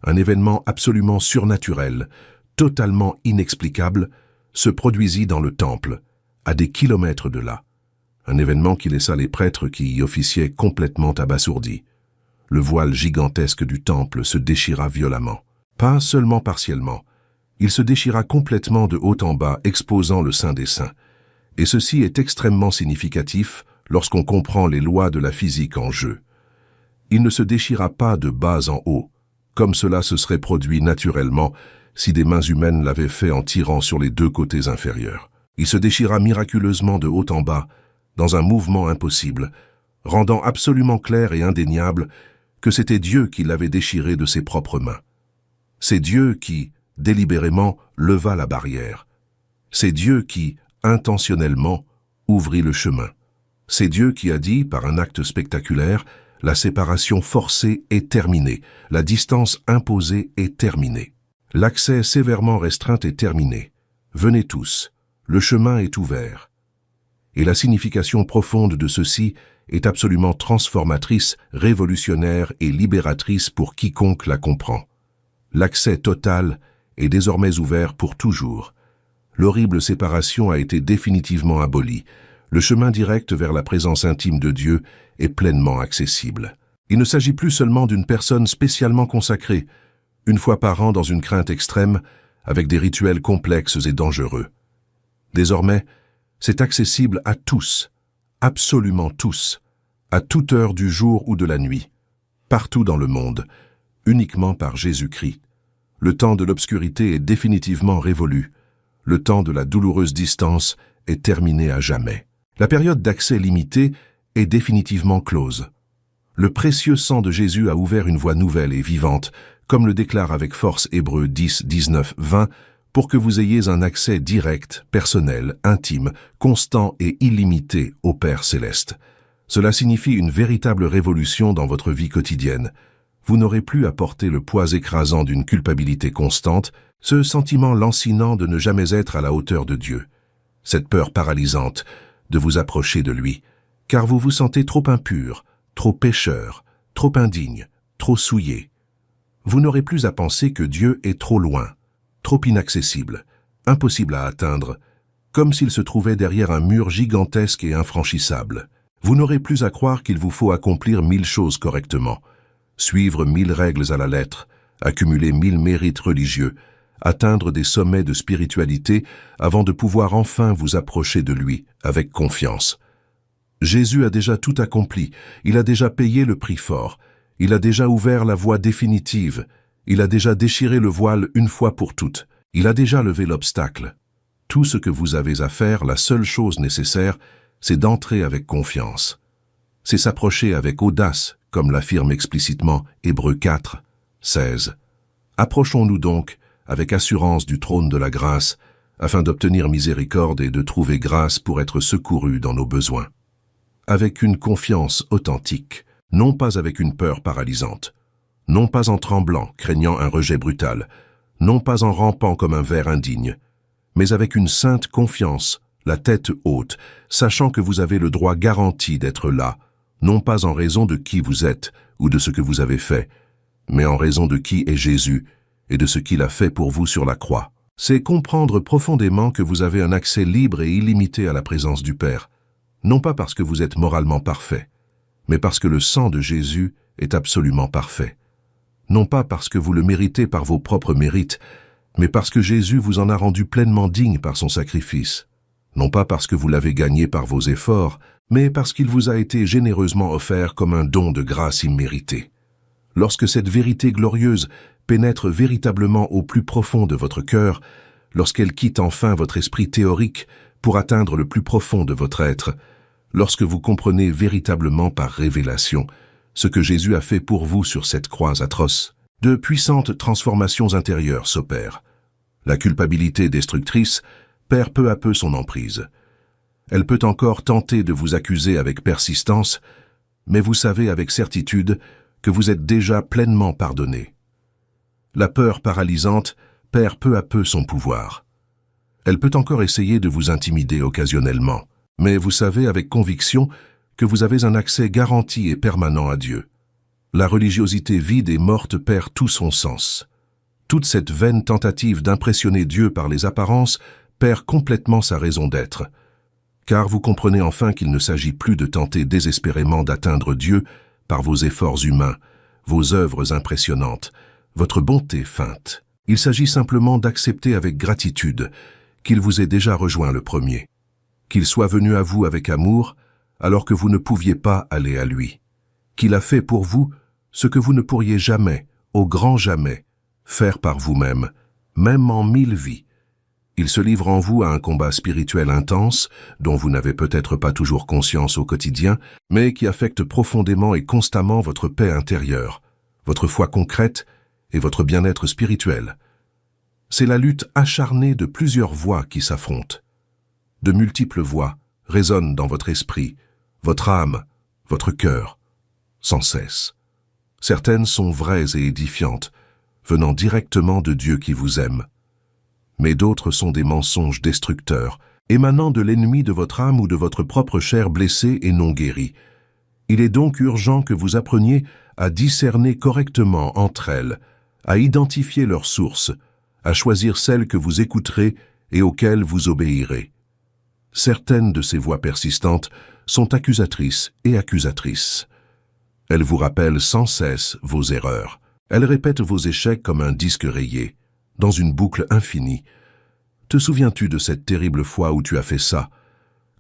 un événement absolument surnaturel, totalement inexplicable, se produisit dans le temple, à des kilomètres de là. Un événement qui laissa les prêtres qui y officiaient complètement abasourdis. Le voile gigantesque du temple se déchira violemment. Pas seulement partiellement. Il se déchira complètement de haut en bas, exposant le Saint des Saints. Et ceci est extrêmement significatif lorsqu'on comprend les lois de la physique en jeu. Il ne se déchira pas de bas en haut, comme cela se serait produit naturellement si des mains humaines l'avaient fait en tirant sur les deux côtés inférieurs. Il se déchira miraculeusement de haut en bas, dans un mouvement impossible, rendant absolument clair et indéniable que c'était Dieu qui l'avait déchiré de ses propres mains. C'est Dieu qui, délibérément, leva la barrière. C'est Dieu qui, intentionnellement, ouvrit le chemin. C'est Dieu qui a dit, par un acte spectaculaire, la séparation forcée est terminée, la distance imposée est terminée. L'accès sévèrement restreint est terminé. Venez tous, le chemin est ouvert. Et la signification profonde de ceci est absolument transformatrice, révolutionnaire et libératrice pour quiconque la comprend. L'accès total est désormais ouvert pour toujours. L'horrible séparation a été définitivement abolie. Le chemin direct vers la présence intime de Dieu est pleinement accessible. Il ne s'agit plus seulement d'une personne spécialement consacrée, une fois par an dans une crainte extrême, avec des rituels complexes et dangereux. Désormais, c'est accessible à tous, absolument tous, à toute heure du jour ou de la nuit, partout dans le monde, uniquement par Jésus-Christ. Le temps de l'obscurité est définitivement révolu. Le temps de la douloureuse distance est terminé à jamais. La période d'accès limité est définitivement close. Le précieux sang de Jésus a ouvert une voie nouvelle et vivante, comme le déclare avec force Hébreux 10, 19, 20, pour que vous ayez un accès direct, personnel, intime, constant et illimité au Père céleste. Cela signifie une véritable révolution dans votre vie quotidienne. Vous n'aurez plus à porter le poids écrasant d'une culpabilité constante, ce sentiment lancinant de ne jamais être à la hauteur de Dieu, cette peur paralysante de vous approcher de lui, car vous vous sentez trop impur, trop pécheur, trop indigne, trop souillé. Vous n'aurez plus à penser que Dieu est trop loin, trop inaccessible, impossible à atteindre, comme s'il se trouvait derrière un mur gigantesque et infranchissable. Vous n'aurez plus à croire qu'il vous faut accomplir 1000 choses correctement, suivre 1000 règles à la lettre, accumuler 1000 mérites religieux, atteindre des sommets de spiritualité avant de pouvoir enfin vous approcher de lui avec confiance. Jésus a déjà tout accompli, il a déjà payé le prix fort, Il a déjà ouvert la voie définitive. Il a déjà déchiré le voile une fois pour toutes. Il a déjà levé l'obstacle. Tout ce que vous avez à faire, la seule chose nécessaire, c'est d'entrer avec confiance. C'est s'approcher avec audace, comme l'affirme explicitement Hébreux 4, 16. Approchons-nous donc avec assurance du trône de la grâce, afin d'obtenir miséricorde et de trouver grâce pour être secourus dans nos besoins. Avec une confiance authentique, non pas avec une peur paralysante, non pas en tremblant, craignant un rejet brutal, non pas en rampant comme un ver indigne, mais avec une sainte confiance, la tête haute, sachant que vous avez le droit garanti d'être là, non pas en raison de qui vous êtes ou de ce que vous avez fait, mais en raison de qui est Jésus et de ce qu'il a fait pour vous sur la croix. C'est comprendre profondément que vous avez un accès libre et illimité à la présence du Père, non pas parce que vous êtes moralement parfait, mais parce que le sang de Jésus est absolument parfait. Non pas parce que vous le méritez par vos propres mérites, mais parce que Jésus vous en a rendu pleinement digne par son sacrifice. Non pas parce que vous l'avez gagné par vos efforts, mais parce qu'il vous a été généreusement offert comme un don de grâce immérité. Lorsque cette vérité glorieuse pénètre véritablement au plus profond de votre cœur, lorsqu'elle quitte enfin votre esprit théorique pour atteindre le plus profond de votre être, lorsque vous comprenez véritablement par révélation ce que Jésus a fait pour vous sur cette croix atroce, de puissantes transformations intérieures s'opèrent. La culpabilité destructrice perd peu à peu son emprise. Elle peut encore tenter de vous accuser avec persistance, mais vous savez avec certitude que vous êtes déjà pleinement pardonné. La peur paralysante perd peu à peu son pouvoir. Elle peut encore essayer de vous intimider occasionnellement, mais vous savez avec conviction que vous avez un accès garanti et permanent à Dieu. La religiosité vide et morte perd tout son sens. Toute cette vaine tentative d'impressionner Dieu par les apparences perd complètement sa raison d'être, car vous comprenez enfin qu'il ne s'agit plus de tenter désespérément d'atteindre Dieu par vos efforts humains, vos œuvres impressionnantes, votre bonté feinte. Il s'agit simplement d'accepter avec gratitude qu'il vous ait déjà rejoint le premier, qu'il soit venu à vous avec amour alors que vous ne pouviez pas aller à lui, qu'il a fait pour vous ce que vous ne pourriez jamais, au grand jamais, faire par vous-même, même en 1000 vies. Il se livre en vous à un combat spirituel intense, dont vous n'avez peut-être pas toujours conscience au quotidien, mais qui affecte profondément et constamment votre paix intérieure, votre foi concrète et votre bien-être spirituel. C'est la lutte acharnée de plusieurs voix qui s'affrontent. De multiples voix résonnent dans votre esprit, votre âme, votre cœur, sans cesse. Certaines sont vraies et édifiantes, venant directement de Dieu qui vous aime. Mais d'autres sont des mensonges destructeurs, émanant de l'ennemi de votre âme ou de votre propre chair blessée et non guérie. Il est donc urgent que vous appreniez à discerner correctement entre elles, à identifier leurs sources, à choisir celles que vous écouterez et auxquelles vous obéirez. Certaines de ces voix persistantes sont accusatrices et accusatrices. Elles vous rappellent sans cesse vos erreurs. Elles répètent vos échecs comme un disque rayé, dans une boucle infinie. Te souviens-tu de cette terrible fois où tu as fait ça?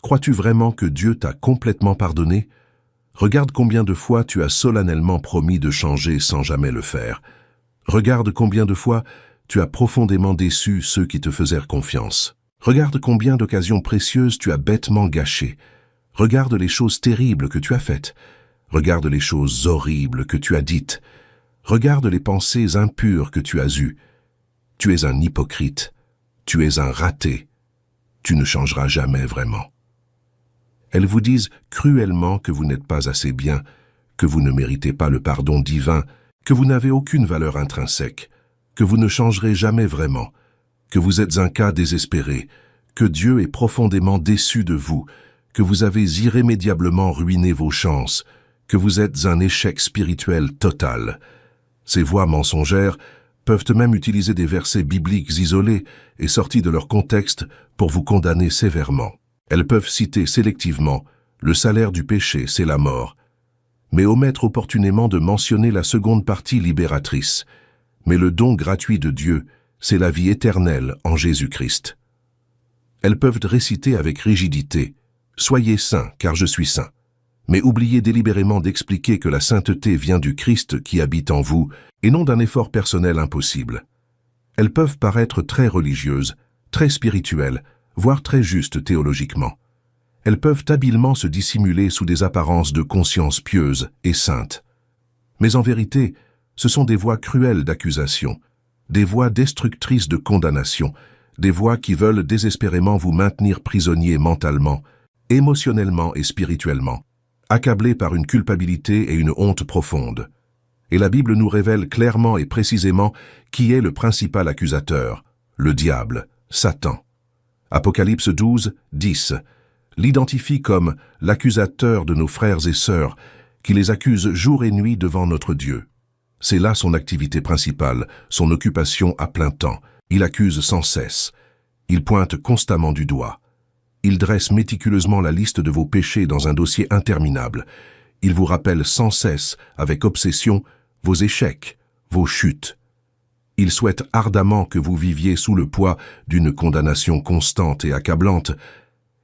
Crois-tu vraiment que Dieu t'a complètement pardonné? Regarde combien de fois tu as solennellement promis de changer sans jamais le faire. Regarde combien de fois tu as profondément déçu ceux qui te faisaient confiance. Regarde combien d'occasions précieuses tu as bêtement gâchées. Regarde les choses terribles que tu as faites. Regarde les choses horribles que tu as dites. Regarde les pensées impures que tu as eues. Tu es un hypocrite. Tu es un raté. Tu ne changeras jamais vraiment. Elles vous disent cruellement que vous n'êtes pas assez bien, que vous ne méritez pas le pardon divin, que vous n'avez aucune valeur intrinsèque, que vous ne changerez jamais vraiment, que vous êtes un cas désespéré, que Dieu est profondément déçu de vous, que vous avez irrémédiablement ruiné vos chances, que vous êtes un échec spirituel total. Ces voix mensongères peuvent même utiliser des versets bibliques isolés et sortis de leur contexte pour vous condamner sévèrement. Elles peuvent citer sélectivement « le salaire du péché, c'est la mort », mais omettre opportunément de mentionner la seconde partie libératrice. Mais le don gratuit de Dieu, c'est la vie éternelle en Jésus-Christ. Elles peuvent réciter avec rigidité « Soyez saints, car je suis saint ». mais oubliez délibérément d'expliquer que la sainteté vient du Christ qui habite en vous et non d'un effort personnel impossible. Elles peuvent paraître très religieuses, très spirituelles, voire très justes théologiquement. Elles peuvent habilement se dissimuler sous des apparences de conscience pieuse et sainte. Mais en vérité, ce sont des voix cruelles d'accusation, des voix destructrices de condamnation, des voix qui veulent désespérément vous maintenir prisonnier mentalement, émotionnellement et spirituellement, accablé par une culpabilité et une honte profonde. Et la Bible nous révèle clairement et précisément qui est le principal accusateur, le diable, Satan. Apocalypse 12, 10 l'identifie comme l'accusateur de nos frères et sœurs, qui les accuse jour et nuit devant notre Dieu. C'est là son activité principale, son occupation à plein temps. Il accuse sans cesse. Il pointe constamment du doigt. Il dresse méticuleusement la liste de vos péchés dans un dossier interminable. Il vous rappelle sans cesse, avec obsession, vos échecs, vos chutes. Il souhaite ardemment que vous viviez sous le poids d'une condamnation constante et accablante,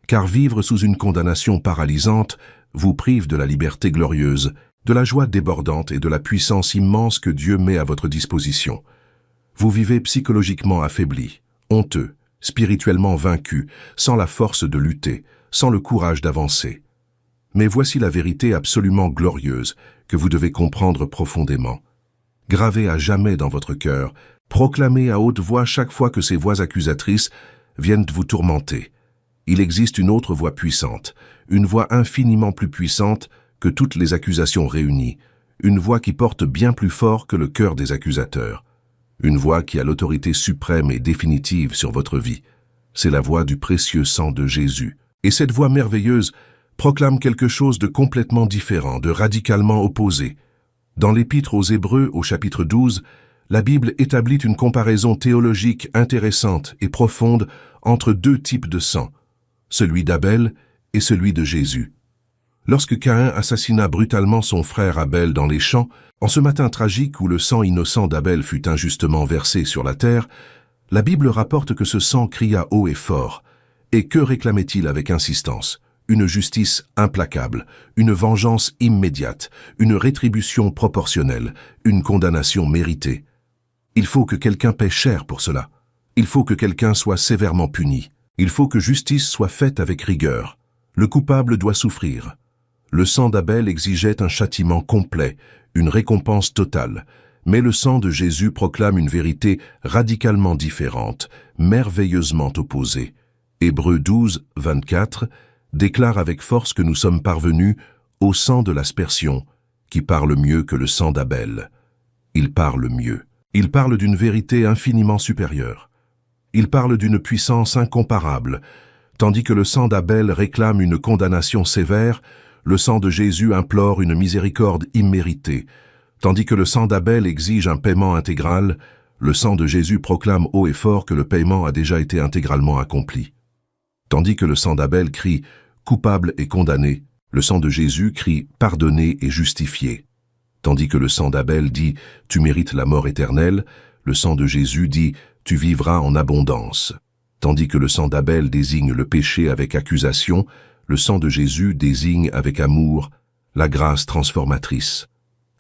car vivre sous une condamnation paralysante vous prive de la liberté glorieuse, de la joie débordante et de la puissance immense que Dieu met à votre disposition. Vous vivez psychologiquement affaibli, honteux, spirituellement vaincu, sans la force de lutter, sans le courage d'avancer. Mais voici la vérité absolument glorieuse que vous devez comprendre profondément. Gravée à jamais dans votre cœur, proclamée à haute voix chaque fois que ces voix accusatrices viennent vous tourmenter. Il existe une autre voix puissante, une voix infiniment plus puissante que toutes les accusations réunies, une voix qui porte bien plus fort que le cœur des accusateurs, une voix qui a l'autorité suprême et définitive sur votre vie. C'est la voix du précieux sang de Jésus. Et cette voix merveilleuse proclame quelque chose de complètement différent, de radicalement opposé. Dans l'Épître aux Hébreux, au chapitre 12, la Bible établit une comparaison théologique intéressante et profonde entre deux types de sang, celui d'Abel et celui de Jésus. Lorsque Caïn assassina brutalement son frère Abel dans les champs, en ce matin tragique où le sang innocent d'Abel fut injustement versé sur la terre, la Bible rapporte que ce sang cria haut et fort. Et que réclamait-il avec insistance? Une justice implacable, une vengeance immédiate, une rétribution proportionnelle, une condamnation méritée. Il faut que quelqu'un paie cher pour cela. Il faut que quelqu'un soit sévèrement puni. Il faut que justice soit faite avec rigueur. Le coupable doit souffrir. Le sang d'Abel exigeait un châtiment complet, une récompense totale. Mais le sang de Jésus proclame une vérité radicalement différente, merveilleusement opposée. Hébreux 12, 24 déclare avec force que nous sommes parvenus au sang de l'aspersion, qui parle mieux que le sang d'Abel. Il parle mieux. Il parle d'une vérité infiniment supérieure. Il parle d'une puissance incomparable. Tandis que le sang d'Abel réclame une condamnation sévère, le sang de Jésus implore une miséricorde imméritée. Tandis que le sang d'Abel exige un paiement intégral, le sang de Jésus proclame haut et fort que le paiement a déjà été intégralement accompli. Tandis que le sang d'Abel crie « coupable et condamné », le sang de Jésus crie « pardonné et justifié ». Tandis que le sang d'Abel dit « tu mérites la mort éternelle », le sang de Jésus dit « tu vivras en abondance ». Tandis que le sang d'Abel désigne le péché avec accusation, le sang de Jésus désigne avec amour la grâce transformatrice.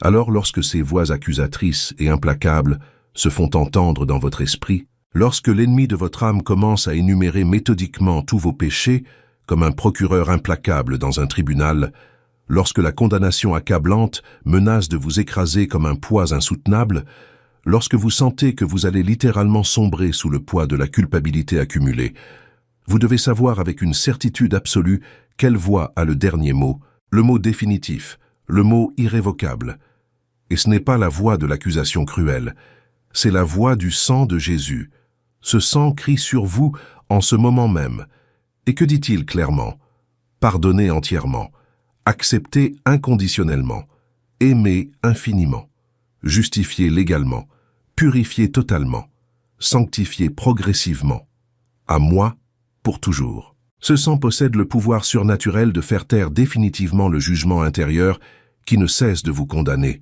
Alors lorsque ces voix accusatrices et implacables se font entendre dans votre esprit, lorsque l'ennemi de votre âme commence à énumérer méthodiquement tous vos péchés, comme un procureur implacable dans un tribunal, lorsque la condamnation accablante menace de vous écraser comme un poids insoutenable, lorsque vous sentez que vous allez littéralement sombrer sous le poids de la culpabilité accumulée, vous devez savoir avec une certitude absolue quelle voix a le dernier mot, le mot définitif, le mot irrévocable. Et ce n'est pas la voix de l'accusation cruelle, c'est la voix du sang de Jésus. Ce sang crie sur vous en ce moment même. Et que dit-il clairement? Pardonnez entièrement, acceptez inconditionnellement, aimez infiniment, justifiez légalement, purifiez totalement, sanctifiez progressivement. À moi, pour toujours. Ce sang possède le pouvoir surnaturel de faire taire définitivement le jugement intérieur qui ne cesse de vous condamner.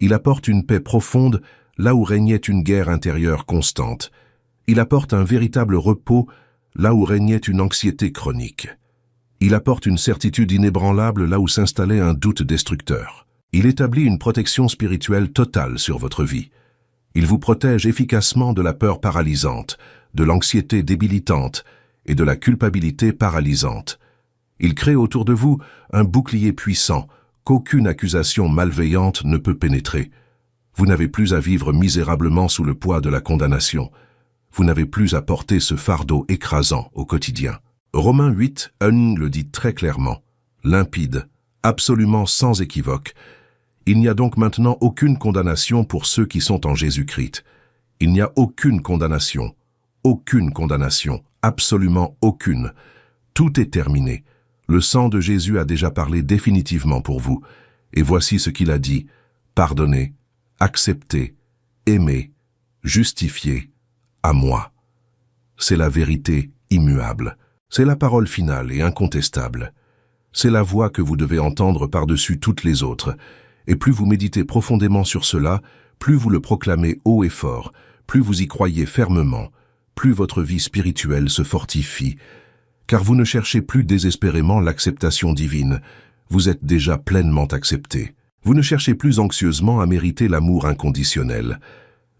Il apporte une paix profonde là où régnait une guerre intérieure constante. Il apporte un véritable repos là où régnait une anxiété chronique. Il apporte une certitude inébranlable là où s'installait un doute destructeur. Il établit une protection spirituelle totale sur votre vie. Il vous protège efficacement de la peur paralysante, de l'anxiété débilitante et de la culpabilité paralysante. Il crée autour de vous un bouclier puissant qu'aucune accusation malveillante ne peut pénétrer. Vous n'avez plus à vivre misérablement sous le poids de la condamnation. Vous n'avez plus à porter ce fardeau écrasant au quotidien. Romains 8:1 le dit très clairement, limpide, absolument sans équivoque. Il n'y a donc maintenant aucune condamnation pour ceux qui sont en Jésus-Christ. Il n'y a aucune condamnation, absolument aucune. Tout est terminé. Le sang de Jésus a déjà parlé définitivement pour vous. Et voici ce qu'il a dit, pardonnez, acceptez, aimez, justifiez, à moi. C'est la vérité immuable. C'est la parole finale et incontestable. C'est la voix que vous devez entendre par-dessus toutes les autres. Et plus vous méditez profondément sur cela, plus vous le proclamez haut et fort, plus vous y croyez fermement, plus votre vie spirituelle se fortifie. Car vous ne cherchez plus désespérément l'acceptation divine, vous êtes déjà pleinement accepté. Vous ne cherchez plus anxieusement à mériter l'amour inconditionnel.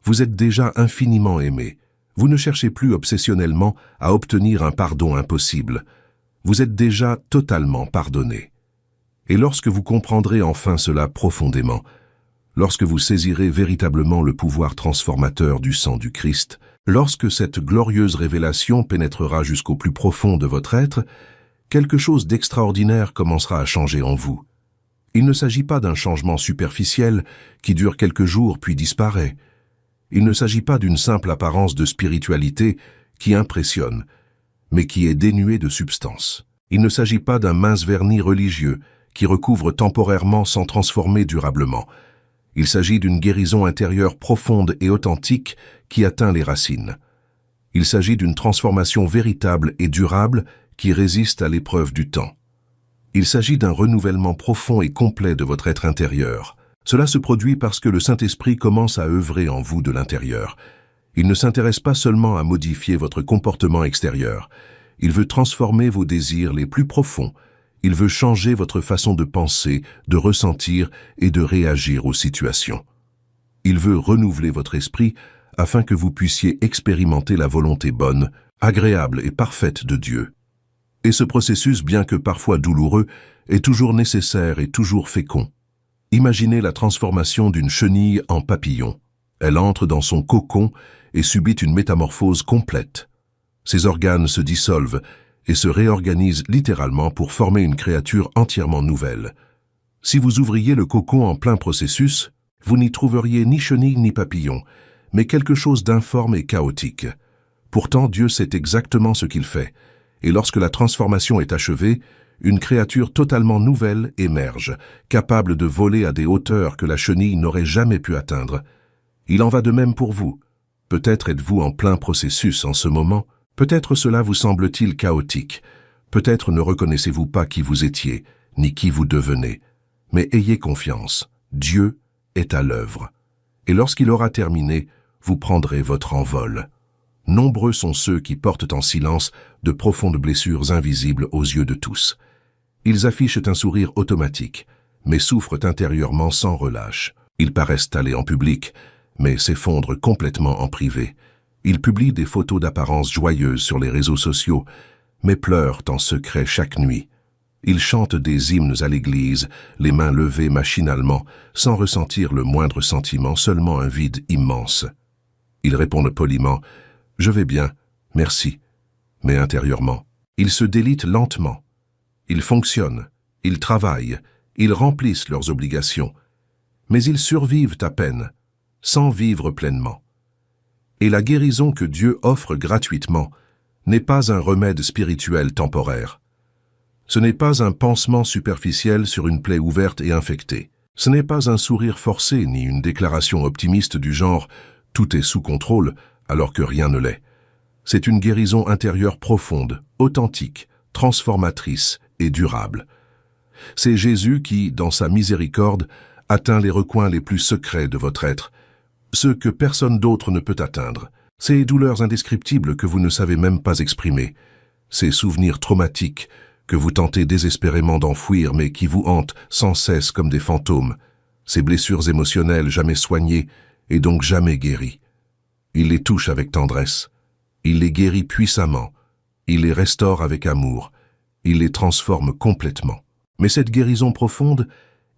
Vous êtes déjà infiniment aimé. Vous ne cherchez plus obsessionnellement à obtenir un pardon impossible. Vous êtes déjà totalement pardonné. Et lorsque vous comprendrez enfin cela profondément, lorsque vous saisirez véritablement le pouvoir transformateur du sang du Christ, lorsque cette glorieuse révélation pénétrera jusqu'au plus profond de votre être, quelque chose d'extraordinaire commencera à changer en vous. Il ne s'agit pas d'un changement superficiel qui dure quelques jours puis disparaît. Il ne s'agit pas d'une simple apparence de spiritualité qui impressionne, mais qui est dénuée de substance. Il ne s'agit pas d'un mince vernis religieux qui recouvre temporairement sans transformer durablement. Il s'agit d'une guérison intérieure profonde et authentique qui atteint les racines. Il s'agit d'une transformation véritable et durable qui résiste à l'épreuve du temps. Il s'agit d'un renouvellement profond et complet de votre être intérieur. Cela se produit parce que le Saint-Esprit commence à œuvrer en vous de l'intérieur. Il ne s'intéresse pas seulement à modifier votre comportement extérieur. Il veut transformer vos désirs les plus profonds. Il veut changer votre façon de penser, de ressentir et de réagir aux situations. Il veut renouveler votre esprit afin que vous puissiez expérimenter la volonté bonne, agréable et parfaite de Dieu. Et ce processus, bien que parfois douloureux, est toujours nécessaire et toujours fécond. Imaginez la transformation d'une chenille en papillon. Elle entre dans son cocon et subit une métamorphose complète. Ses organes se dissolvent et se réorganisent littéralement pour former une créature entièrement nouvelle. Si vous ouvriez le cocon en plein processus, vous n'y trouveriez ni chenille ni papillon, mais quelque chose d'informe et chaotique. Pourtant, Dieu sait exactement ce qu'il fait, et lorsque la transformation est achevée, une créature totalement nouvelle émerge, capable de voler à des hauteurs que la chenille n'aurait jamais pu atteindre. Il en va de même pour vous. Peut-être êtes-vous en plein processus en ce moment, peut-être cela vous semble-t-il chaotique, peut-être ne reconnaissez-vous pas qui vous étiez, ni qui vous devenez. Mais ayez confiance, Dieu est à l'œuvre. Et lorsqu'il aura terminé, vous prendrez votre envol. Nombreux sont ceux qui portent en silence de profondes blessures invisibles aux yeux de tous. Ils affichent un sourire automatique, mais souffrent intérieurement sans relâche. Ils paraissent aller en public, mais s'effondrent complètement en privé. Ils publient des photos d'apparence joyeuse sur les réseaux sociaux, mais pleurent en secret chaque nuit. Ils chantent des hymnes à l'église, les mains levées machinalement, sans ressentir le moindre sentiment, seulement un vide immense. Ils répondent poliment « Je vais bien, merci », mais intérieurement, ils se délitent lentement. Ils fonctionnent, ils travaillent, ils remplissent leurs obligations, mais ils survivent à peine, sans vivre pleinement. Et la guérison que Dieu offre gratuitement n'est pas un remède spirituel temporaire. Ce n'est pas un pansement superficiel sur une plaie ouverte et infectée. Ce n'est pas un sourire forcé ni une déclaration optimiste du genre « tout est sous contrôle » alors que rien ne l'est. C'est une guérison intérieure profonde, authentique, transformatrice et durable. C'est Jésus qui, dans sa miséricorde, atteint les recoins les plus secrets de votre être, ceux que personne d'autre ne peut atteindre, ces douleurs indescriptibles que vous ne savez même pas exprimer, ces souvenirs traumatiques que vous tentez désespérément d'enfouir mais qui vous hantent sans cesse comme des fantômes, ces blessures émotionnelles jamais soignées et donc jamais guéries. Il les touche avec tendresse, il les guérit puissamment, il les restaure avec amour, il les transforme complètement. Mais cette guérison profonde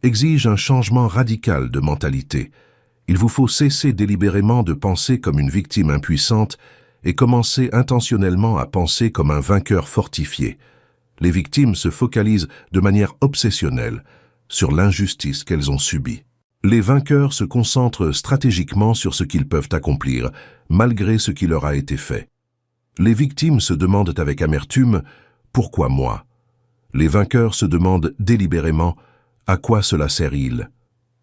exige un changement radical de mentalité. Il vous faut cesser délibérément de penser comme une victime impuissante et commencer intentionnellement à penser comme un vainqueur fortifié. Les victimes se focalisent de manière obsessionnelle sur l'injustice qu'elles ont subie. Les vainqueurs se concentrent stratégiquement sur ce qu'ils peuvent accomplir, malgré ce qui leur a été fait. Les victimes se demandent avec amertume « Pourquoi moi ?» Les vainqueurs se demandent délibérément « À quoi cela sert-il ?»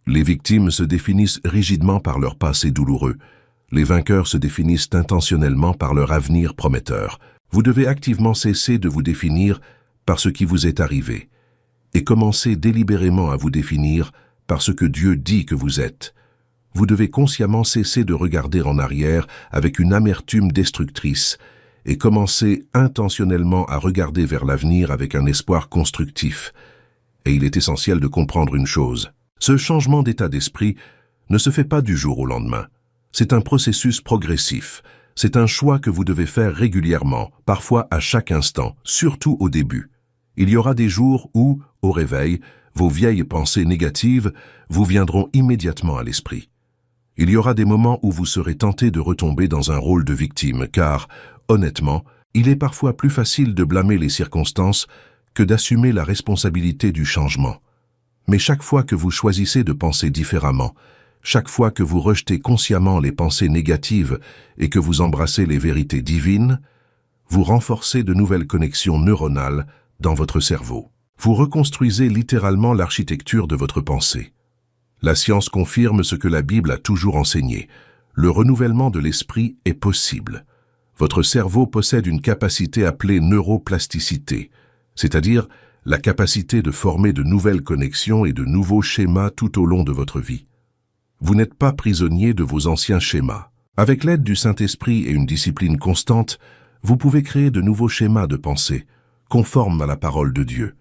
Les victimes se définissent rigidement par leur passé douloureux. Les vainqueurs se définissent intentionnellement par leur avenir prometteur. Vous devez activement cesser de vous définir par ce qui vous est arrivé et commencer délibérément à vous définir par ce que Dieu dit que vous êtes. Vous devez consciemment cesser de regarder en arrière avec une amertume destructrice et commencer intentionnellement à regarder vers l'avenir avec un espoir constructif. Et il est essentiel de comprendre une chose. Ce changement d'état d'esprit ne se fait pas du jour au lendemain. C'est un processus progressif. C'est un choix que vous devez faire régulièrement, parfois à chaque instant, surtout au début. Il y aura des jours où, au réveil, vos vieilles pensées négatives vous viendront immédiatement à l'esprit. Il y aura des moments où vous serez tenté de retomber dans un rôle de victime, car, honnêtement, il est parfois plus facile de blâmer les circonstances que d'assumer la responsabilité du changement. Mais chaque fois que vous choisissez de penser différemment, chaque fois que vous rejetez consciemment les pensées négatives et que vous embrassez les vérités divines, vous renforcez de nouvelles connexions neuronales dans votre cerveau. Vous reconstruisez littéralement l'architecture de votre pensée. La science confirme ce que la Bible a toujours enseigné. Le renouvellement de l'esprit est possible. Votre cerveau possède une capacité appelée neuroplasticité, c'est-à-dire la capacité de former de nouvelles connexions et de nouveaux schémas tout au long de votre vie. Vous n'êtes pas prisonnier de vos anciens schémas. Avec l'aide du Saint-Esprit et une discipline constante, vous pouvez créer de nouveaux schémas de pensée, conformes à la parole de Dieu.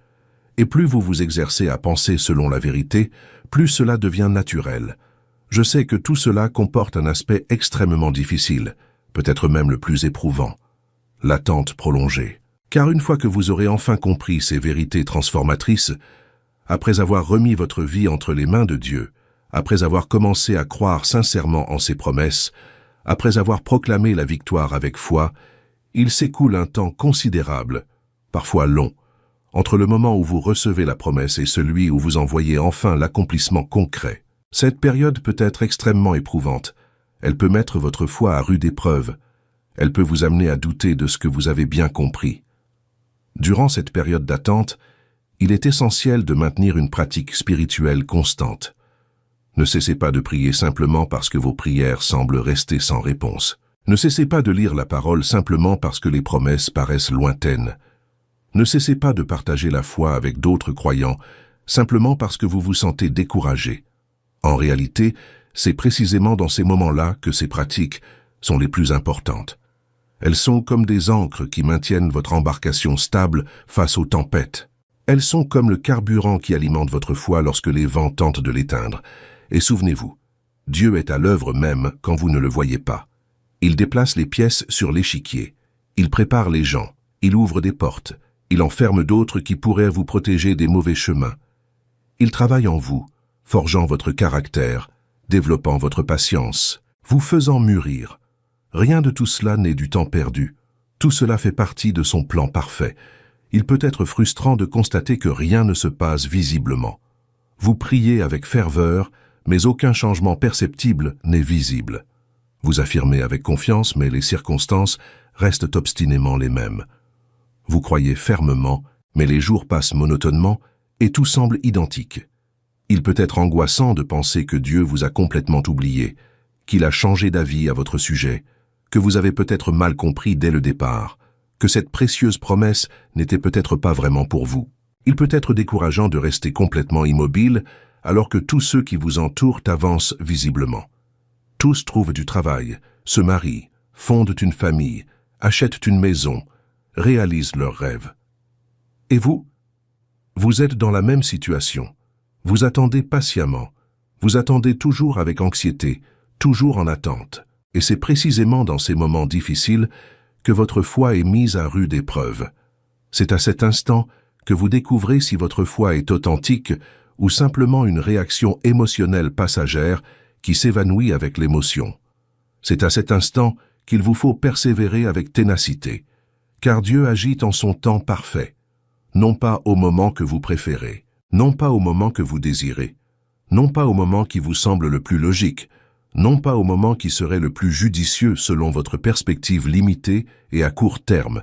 Et plus vous vous exercez à penser selon la vérité, plus cela devient naturel. Je sais que tout cela comporte un aspect extrêmement difficile, peut-être même le plus éprouvant, l'attente prolongée. Car une fois que vous aurez enfin compris ces vérités transformatrices, après avoir remis votre vie entre les mains de Dieu, après avoir commencé à croire sincèrement en ses promesses, après avoir proclamé la victoire avec foi, il s'écoule un temps considérable, parfois long, entre le moment où vous recevez la promesse et celui où vous en voyez enfin l'accomplissement concret. Cette période peut être extrêmement éprouvante. Elle peut mettre votre foi à rude épreuve. Elle peut vous amener à douter de ce que vous avez bien compris. Durant cette période d'attente, il est essentiel de maintenir une pratique spirituelle constante. Ne cessez pas de prier simplement parce que vos prières semblent rester sans réponse. Ne cessez pas de lire la parole simplement parce que les promesses paraissent lointaines. Ne cessez pas de partager la foi avec d'autres croyants simplement parce que vous vous sentez découragé. En réalité, c'est précisément dans ces moments-là que ces pratiques sont les plus importantes. Elles sont comme des ancres qui maintiennent votre embarcation stable face aux tempêtes. Elles sont comme le carburant qui alimente votre foi lorsque les vents tentent de l'éteindre. Et souvenez-vous, Dieu est à l'œuvre même quand vous ne le voyez pas. Il déplace les pièces sur l'échiquier. Il prépare les gens. Il ouvre des portes. Il en ferme d'autres qui pourraient vous protéger des mauvais chemins. Il travaille en vous, forgeant votre caractère, développant votre patience, vous faisant mûrir. Rien de tout cela n'est du temps perdu. Tout cela fait partie de son plan parfait. Il peut être frustrant de constater que rien ne se passe visiblement. Vous priez avec ferveur, mais aucun changement perceptible n'est visible. Vous affirmez avec confiance, mais les circonstances restent obstinément les mêmes. Vous croyez fermement, mais les jours passent monotonement et tout semble identique. Il peut être angoissant de penser que Dieu vous a complètement oublié, qu'il a changé d'avis à votre sujet, que vous avez peut-être mal compris dès le départ, que cette précieuse promesse n'était peut-être pas vraiment pour vous. Il peut être décourageant de rester complètement immobile alors que tous ceux qui vous entourent avancent visiblement. Tous trouvent du travail, se marient, fondent une famille, achètent une maison, réalisent leurs rêves. Et vous, Vous êtes dans la même situation. Vous attendez patiemment. Vous attendez toujours avec anxiété, toujours en attente. Et c'est précisément dans ces moments difficiles que votre foi est mise à rude épreuve. C'est à cet instant que vous découvrez si votre foi est authentique ou simplement une réaction émotionnelle passagère qui s'évanouit avec l'émotion. C'est à cet instant qu'il vous faut persévérer avec ténacité, car Dieu agit en son temps parfait, non pas au moment que vous préférez, non pas au moment que vous désirez, non pas au moment qui vous semble le plus logique, non pas au moment qui serait le plus judicieux selon votre perspective limitée et à court terme,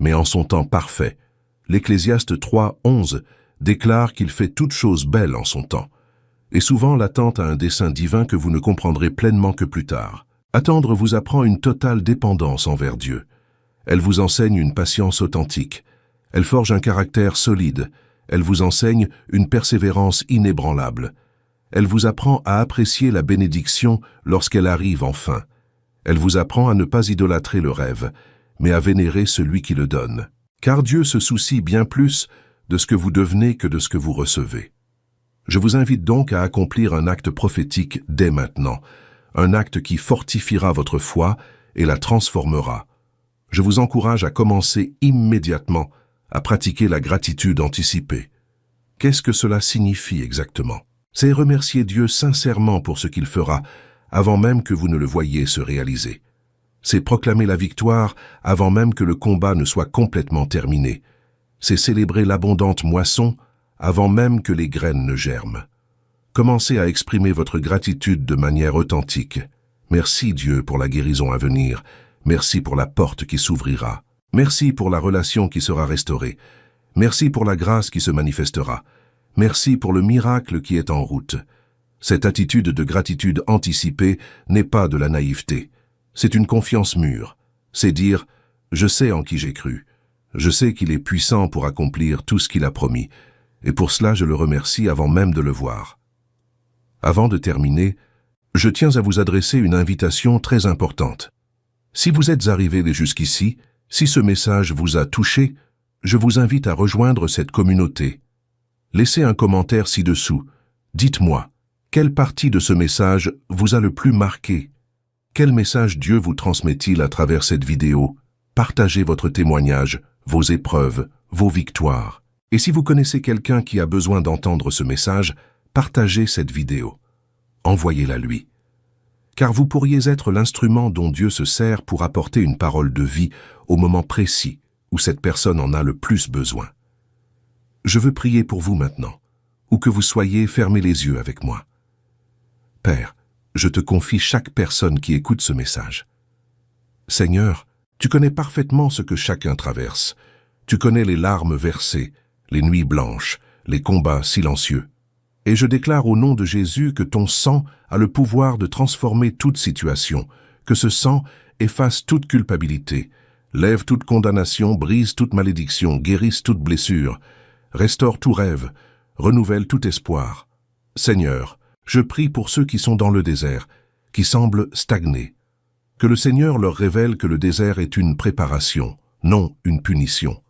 mais en son temps parfait. L'Ecclésiaste 3:11 déclare qu'il fait toutes choses belles en son temps, et souvent l'attente a un dessein divin que vous ne comprendrez pleinement que plus tard. Attendre vous apprend une totale dépendance envers Dieu. Elle vous enseigne une patience authentique. Elle forge un caractère solide. Elle vous enseigne une persévérance inébranlable. Elle vous apprend à apprécier la bénédiction lorsqu'elle arrive enfin. Elle vous apprend à ne pas idolâtrer le rêve, mais à vénérer celui qui le donne. Car Dieu se soucie bien plus de ce que vous devenez que de ce que vous recevez. Je vous invite donc à accomplir un acte prophétique dès maintenant, un acte qui fortifiera votre foi et la transformera. Je vous encourage à commencer immédiatement à pratiquer la gratitude anticipée. Qu'est-ce que cela signifie exactement? C'est remercier Dieu sincèrement pour ce qu'il fera, avant même que vous ne le voyiez se réaliser. C'est proclamer la victoire avant même que le combat ne soit complètement terminé. C'est célébrer l'abondante moisson avant même que les graines ne germent. Commencez à exprimer votre gratitude de manière authentique. Merci Dieu pour la guérison à venir. Merci pour la porte qui s'ouvrira. Merci pour la relation qui sera restaurée. Merci pour la grâce qui se manifestera. Merci pour le miracle qui est en route. Cette attitude de gratitude anticipée n'est pas de la naïveté. C'est une confiance mûre. C'est dire « Je sais en qui j'ai cru. Je sais qu'il est puissant pour accomplir tout ce qu'il a promis. Et pour cela, je le remercie avant même de le voir. » Avant de terminer, je tiens à vous adresser une invitation très importante. Si vous êtes arrivé jusqu'ici, si ce message vous a touché, je vous invite à rejoindre cette communauté. Laissez un commentaire ci-dessous. Dites-moi, quelle partie de ce message vous a le plus marqué? Quel message Dieu vous transmet-il à travers cette vidéo? Partagez votre témoignage, vos épreuves, vos victoires. Et si vous connaissez quelqu'un qui a besoin d'entendre ce message, partagez cette vidéo. Envoyez-la lui. Car vous pourriez être l'instrument dont Dieu se sert pour apporter une parole de vie au moment précis où cette personne en a le plus besoin. Je veux prier pour vous maintenant. Où que vous soyez, fermez les yeux avec moi. Père, je te confie chaque personne qui écoute ce message. Seigneur, tu connais parfaitement ce que chacun traverse. Tu connais les larmes versées, les nuits blanches, les combats silencieux. Et je déclare au nom de Jésus que ton sang a le pouvoir de transformer toute situation, que ce sang efface toute culpabilité, lève toute condamnation, brise toute malédiction, guérisse toute blessure, restaure tout rêve, renouvelle tout espoir. Seigneur, je prie pour ceux qui sont dans le désert, qui semblent stagner. Que le Seigneur leur révèle que le désert est une préparation, non une punition.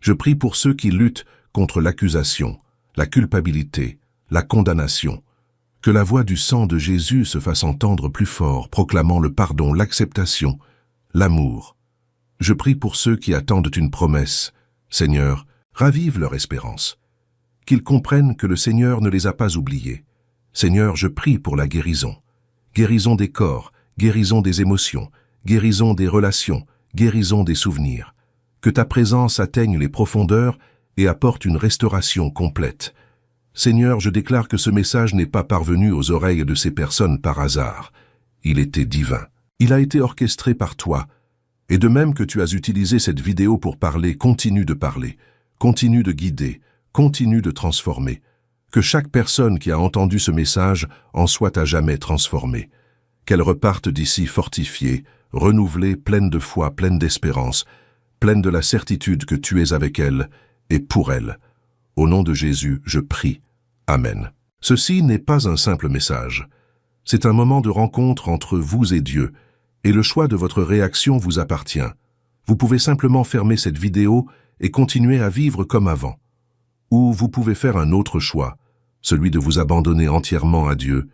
Je prie pour ceux qui luttent contre l'accusation, la culpabilité, la condamnation. Que la voix du sang de Jésus se fasse entendre plus fort, proclamant le pardon, l'acceptation, l'amour. Je prie pour ceux qui attendent une promesse. Seigneur, ravive leur espérance. Qu'ils comprennent que le Seigneur ne les a pas oubliés. Seigneur, je prie pour la guérison. Guérison des corps, guérison des émotions, guérison des relations, guérison des souvenirs. Que ta présence atteigne les profondeurs et apporte une restauration complète. Seigneur, je déclare que ce message n'est pas parvenu aux oreilles de ces personnes par hasard. Il était divin. Il a été orchestré par toi. Et de même que tu as utilisé cette vidéo pour parler, continue de guider, continue de transformer. Que chaque personne qui a entendu ce message en soit à jamais transformée. Qu'elle reparte d'ici fortifiée, renouvelée, pleine de foi, pleine d'espérance, pleine de la certitude que tu es avec elle et pour elle. Au nom de Jésus, je prie. Amen. Ceci n'est pas un simple message. C'est un moment de rencontre entre vous et Dieu, et le choix de votre réaction vous appartient. Vous pouvez simplement fermer cette vidéo et continuer à vivre comme avant. Ou vous pouvez faire un autre choix, celui de vous abandonner entièrement à Dieu,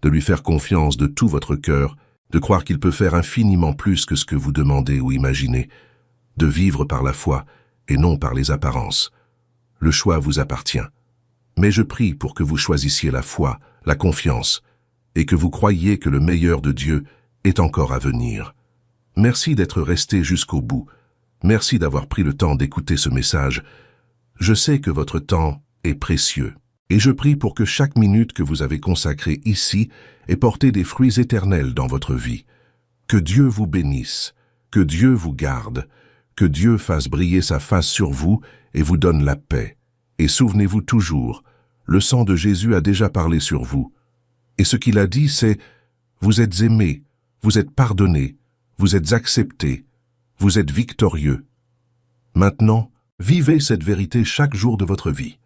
de lui faire confiance de tout votre cœur, de croire qu'il peut faire infiniment plus que ce que vous demandez ou imaginez, de vivre par la foi et non par les apparences. Le choix vous appartient. Mais je prie pour que vous choisissiez la foi, la confiance, et que vous croyiez que le meilleur de Dieu est encore à venir. Merci d'être resté jusqu'au bout. Merci d'avoir pris le temps d'écouter ce message. Je sais que votre temps est précieux. Et je prie pour que chaque minute que vous avez consacrée ici ait porté des fruits éternels dans votre vie. Que Dieu vous bénisse, que Dieu vous garde, que Dieu fasse briller sa face sur vous et vous donne la paix. Et souvenez-vous toujours, le sang de Jésus a déjà parlé sur vous. Et ce qu'il a dit, c'est « Vous êtes aimés, vous êtes pardonnés, vous êtes acceptés, vous êtes victorieux. » Maintenant, vivez cette vérité chaque jour de votre vie.